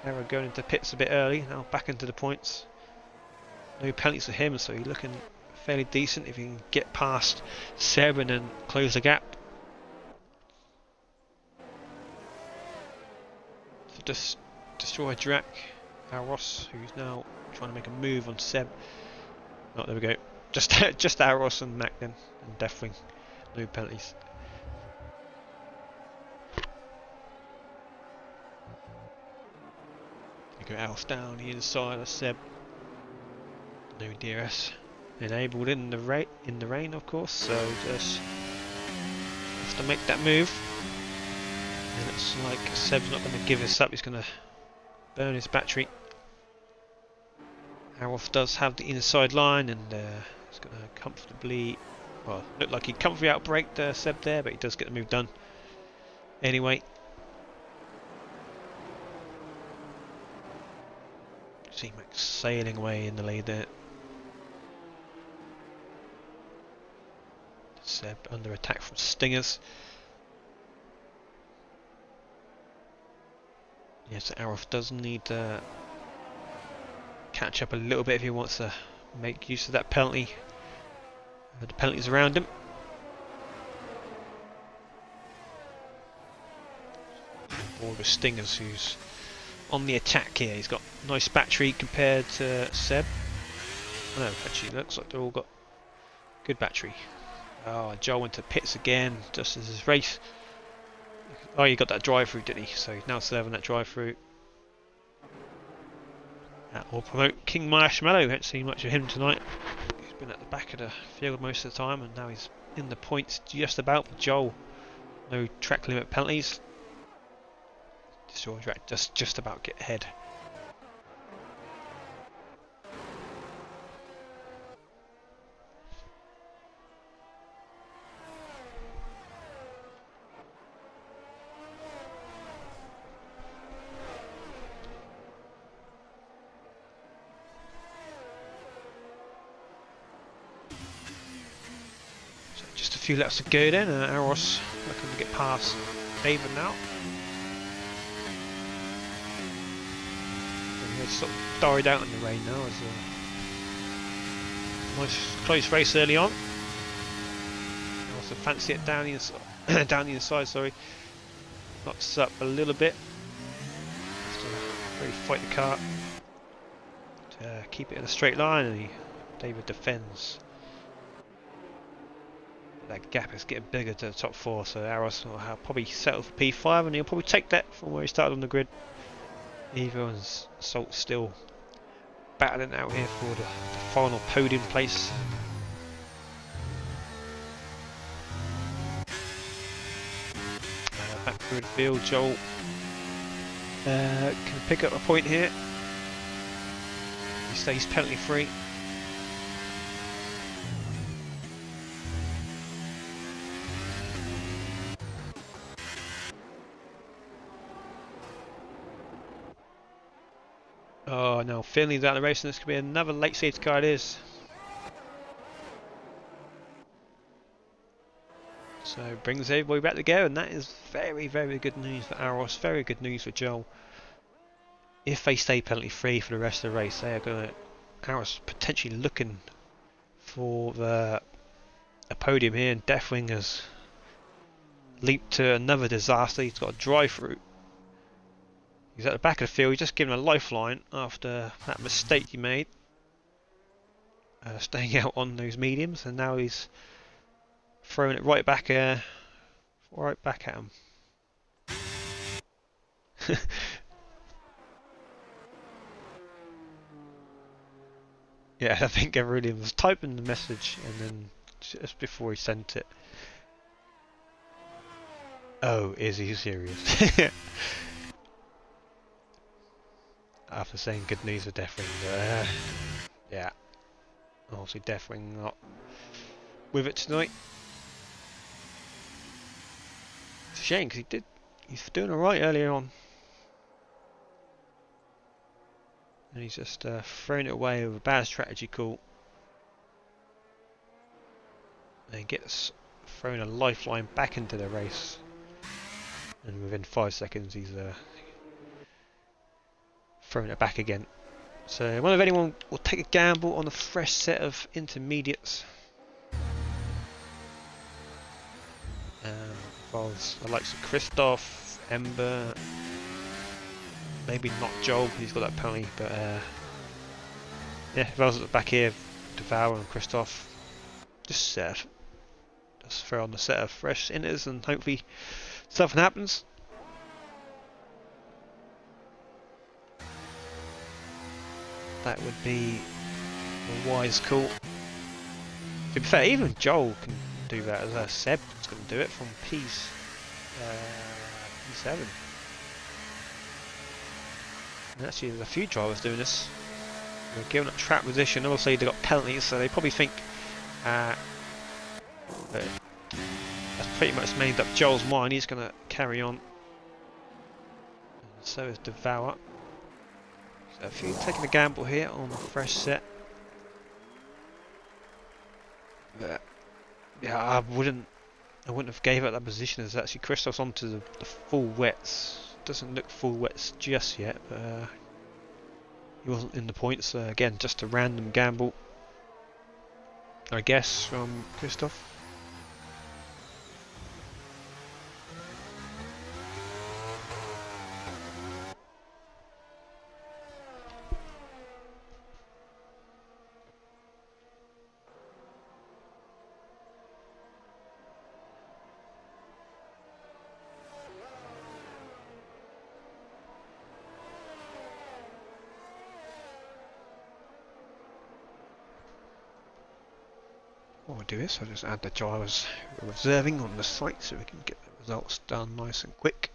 error going into pits a bit early, now back into the points. No penalties for him, so he's looking fairly decent if he can get past Seb and then close the gap. So just destroy Drac. Aros, who's now trying to make a move on Seb. Oh, there we go. Just Aros and Mac then, and Deathwing. No penalties. You go Aros down the inside of Seb. No DRS enabled in the rain, of course. So just have to make that move. And it's like Seb's not going to give this up, he's going to burn his battery. Aroth does have the inside line, and he's going to comfortably, well, looked like he comfortably outbraked Seb there, but he does get the move done. Anyway. See Max sailing away in the lead there. Seb under attack from Stingers. Yes, Aroth does need to catch up a little bit if he wants to make use of that penalty. The penalties around him. Board with Stingers, who's on the attack here. He's got nice battery compared to Seb. Oh, no, actually looks like they've all got good battery. Oh, Joel went to pits again, just as his race. Oh, he got that drive through, didn't he? So he's now serving that drive through. That will promote King Marshmallow. Haven't seen much of him tonight. He's been at the back of the field most of the time, and now he's in the points just about. But Joel, no track limit penalties. Just about get ahead. So just a few laps to go then. Aroth looking to get past David now. Sort of died out in the rain now. As a nice close race early on. I also fancy it down the inside. Down the inside, sorry. Knocks up a little bit. Just to really fight the car to keep it in a straight line, and David defends. But that gap is getting bigger to the top four, so Aroth will probably settle for P5, and he'll probably take that from where he started on the grid. Evo and Salt still battling out here for the final podium place. Back through the field, Joel can pick up a point here. He stays penalty free. Oh no, Finley's out of the race, and this could be another late safety car. It is. So brings everybody back to go, and that is very, very good news for Aroth. Very good news for Joel. If they stay penalty free for the rest of the race, they are going to Aroth potentially looking for a podium here, and Deathwing has leaped to another disaster. He's got a drive through. He's at the back of the field. He's just given a lifeline after that mistake he made, staying out on those mediums, and now he's throwing it right back at him. Yeah, I think everyone was typing the message, and then just before he sent it. Oh, is he serious? After saying good news for Deathwing, but yeah, obviously Deathwing not with it tonight. It's a shame because he's doing alright earlier on, and he's just thrown it away with a bad strategy call, and he gets thrown a lifeline back into the race, and within 5 seconds he's throwing it back again. So I wonder if anyone will take a gamble on a fresh set of intermediates. Involves the likes of Christoph, Ember, maybe not Joel because he's got that penalty, but yeah, if I was back here, Devour and Christoph, just throw on the set of fresh inners and hopefully something happens. That would be a wise call. To be fair, even Joel can do that as Seb is going to do it from P7. And actually there's a few drivers doing this. They're giving up track position, obviously they've got penalties, so they probably think that that's pretty much made up Joel's mind. He's going to carry on. And so is Devour. So if you're taking a gamble here on a fresh set, but yeah, I wouldn't have gave up that position, as actually Christoph's onto the full wets. Doesn't look full wets just yet, but he wasn't in the points. Again, just a random gamble, I guess, from Christoph. What I'll do is I'll just add the drivers we're reserving on the site so we can get the results done nice and quick.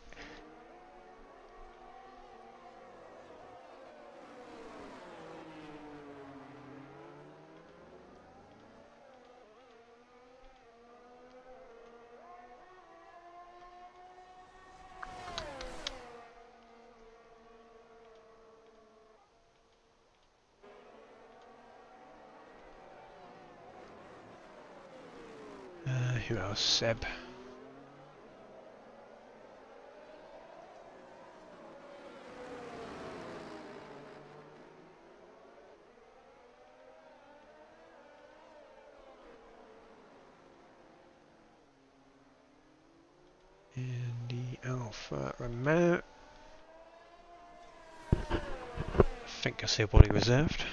Who else? Seb. And the Alpha Romeo. I think I see what he reserved.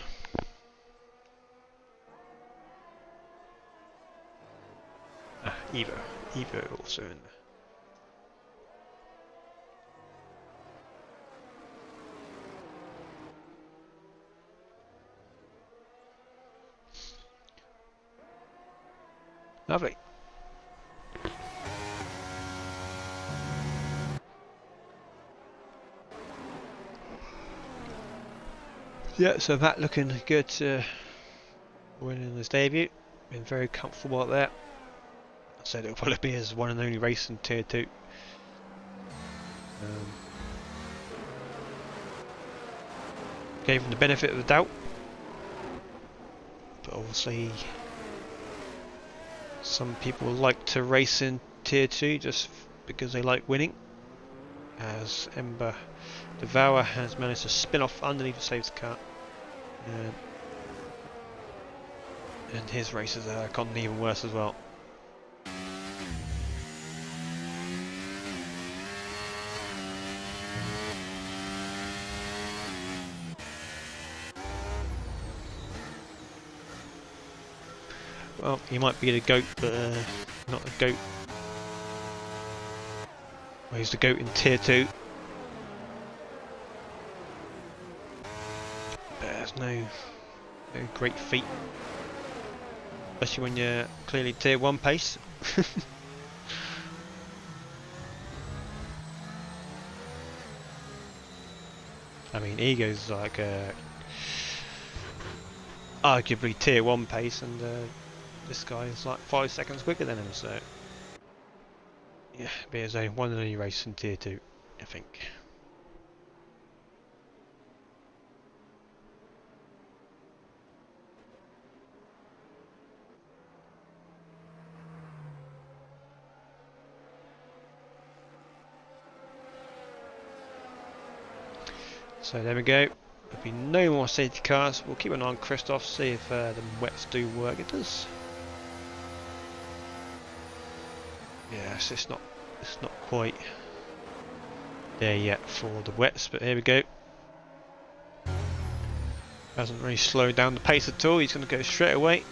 Evo also in there. Lovely. Yeah, so that looking good to winning his debut. Been very comfortable out there. I said it'll probably be his one and only race in Tier 2. Gave him the benefit of the doubt, but obviously some people like to race in Tier 2 just because they like winning, as Ember Devour has managed to spin off underneath the safety car, and his races have gotten even worse as well. Well, he might be the GOAT, but not the GOAT. Well, he's the GOAT in Tier 2. But there's no great feat. Especially when you're clearly Tier 1 pace. I mean, Ego's like arguably Tier 1 pace, and this guy is like 5 seconds quicker than him, so yeah, be his own one and only race in Tier 2, I think. So there we go. There'll be no more safety cars. We'll keep an eye on Christoph, see if the wets do work. It does. Yeah, it's not quite there yet for the wets, but here we go. Hasn't really slowed down the pace at all. He's going to go straight away.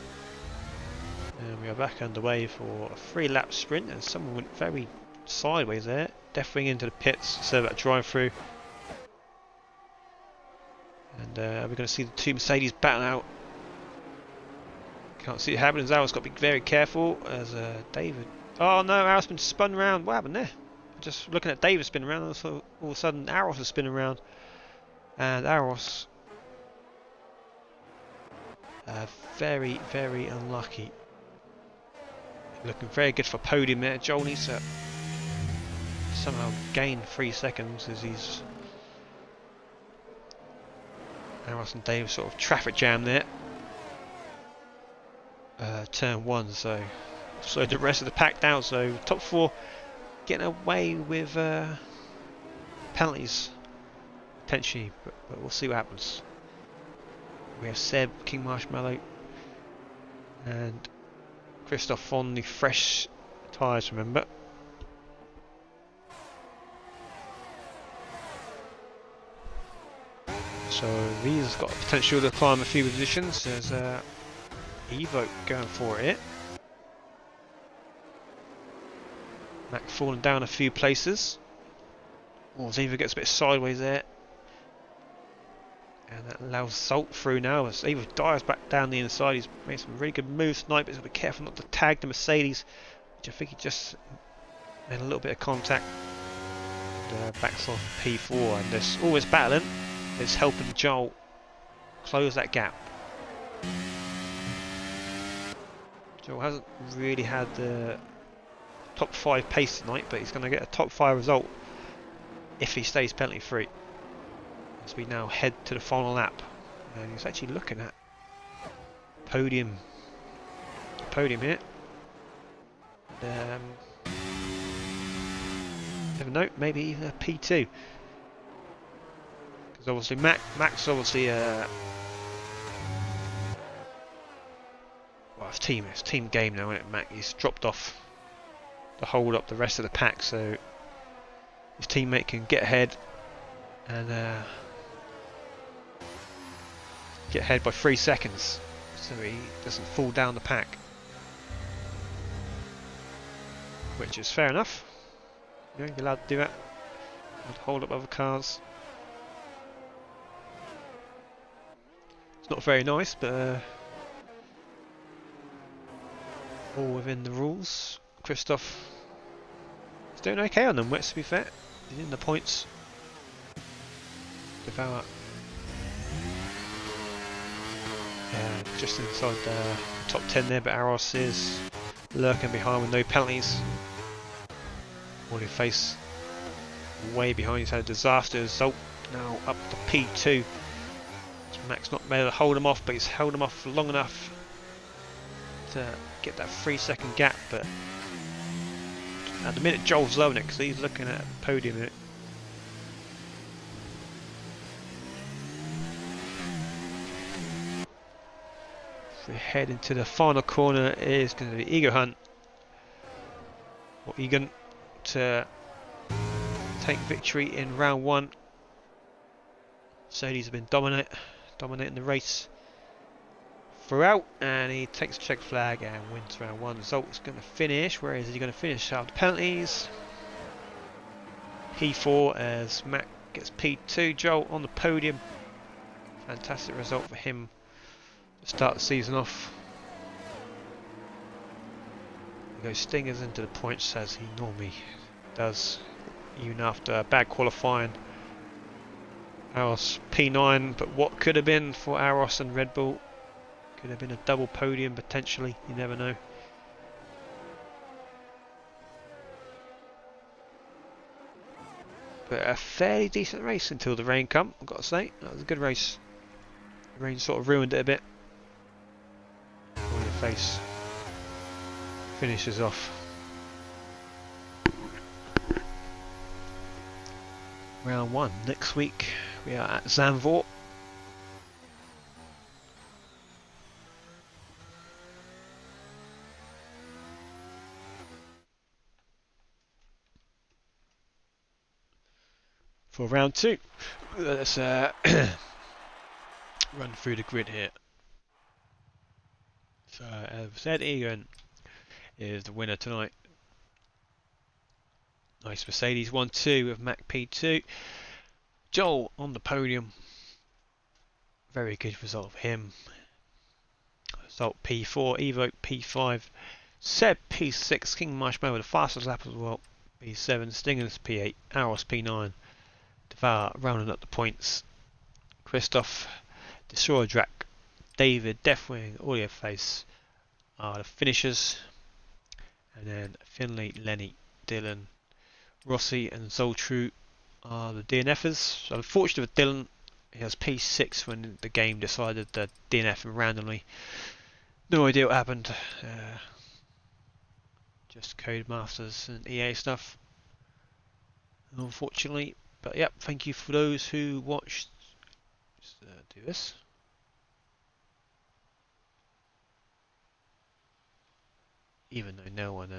And we are back underway for a 3-lap sprint, and someone went very sideways there, definitely into the pits instead of that drive through. And we're going to see the two Mercedes battle out. Can't see it happening. Zal's got to be very careful as David. Oh no, Arrow's been spun around. What happened there? Just looking at David spinning around, and so all of a sudden Arrows is spinning around, and Arrows very, very unlucky. Looking very good for podium there. Joel needs to somehow gain 3 seconds as he's Arrows and David sort of traffic jam there. Turn 1, so the rest of the pack down. So top 4 getting away with penalties potentially, but we'll see what happens. We have Seb, King Marshmallow, and Christoph on the fresh tyres. Remember. So these got potential to climb a few positions. There's Evo going for it. Mac falling down a few places. Oh, Evo gets a bit sideways there. And that allows Salt through now. As Evo dives back down the inside. He's made some really good moves tonight, but he's got to be careful not to tag the Mercedes, which I think he just made a little bit of contact. And backs off P4, and there's always battling. It's helping Joel close that gap. Joel hasn't really had the top 5 pace tonight, but he's going to get a top 5 result if he stays penalty free. As we now head to the final lap, and he's actually looking at podium here. Never know, maybe even a P2. Because obviously Mac's obviously well, it's team game now, isn't it? Mac, he's dropped off to hold up the rest of the pack, so his teammate can get ahead and get ahead by 3 seconds, so he doesn't fall down the pack, which is fair enough. You're allowed to do that, and hold up other cars. It's not very nice, but all within the rules. Christoph is doing okay on them wets, to be fair. He's in the points. Devour just inside the top 10 there, but Aros is lurking behind with no penalties. Morning Face way behind. He's had a disaster result. Now up to P2. Mac's not been able to hold him off, but he's held him off for long enough to get that 3 second gap. But at the minute, Joel's loving it because he's looking at the podium. As we head into the final corner, is going to be Ego Hunt or Egan to take victory in round 1. Mercedes have been dominating the race throughout, and he takes the check flag and wins round 1. Zolt's going to finish. Where is he going to finish? After penalties, P4 as Mac gets P2. Joel on the podium. Fantastic result for him to start the season off. He goes stingers into the points as he normally does, even after a bad qualifying. Aros P9, but what could have been for Aros and Red Bull? Could have been a double podium potentially, you never know. But a fairly decent race until the rain come, I've got to say. That was a good race. The rain sort of ruined it a bit. On your face. Finishes off. Round 1 next week. We are at Zandvoort. For round 2. Let's run through the grid here. So as I said, Egan is the winner tonight. Nice Mercedes 1-2 with Mac P2. Joel on the podium. Very good result for him. Salt P4, Evoke P5, Seb P6, King Marshmallow the fastest lap as well, P7, Stingers P8, Aros P9, Devour rounding up the points, Christoph, Destroyer Drac, David, Deathwing, Audioface are the finishers, and then Finley, Lenny, Dylan, Rossi and Zoltru are the DNFers. So unfortunately with Dylan, he has P6 when the game decided to DNF him randomly. No idea what happened. Just Codemasters and EA stuff, unfortunately. But yep, thank you for those who watched. Just do this. Even though no one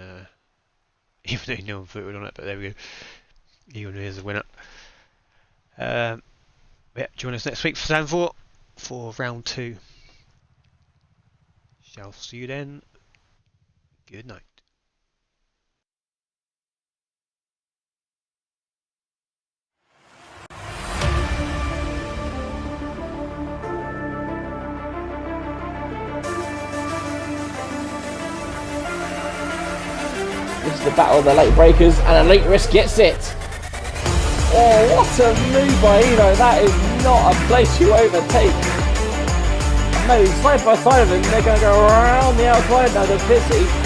voted on it, but there we go. Even here's the winner. Yeah, join us next week for Stanford for round 2. Shall see you then. Good night. This is the battle of the late breakers, and Elite Risk gets it. Oh, what a move by Eno. That is not a place you overtake. No, side by side of him, they're going to go around the outside now to Pissy.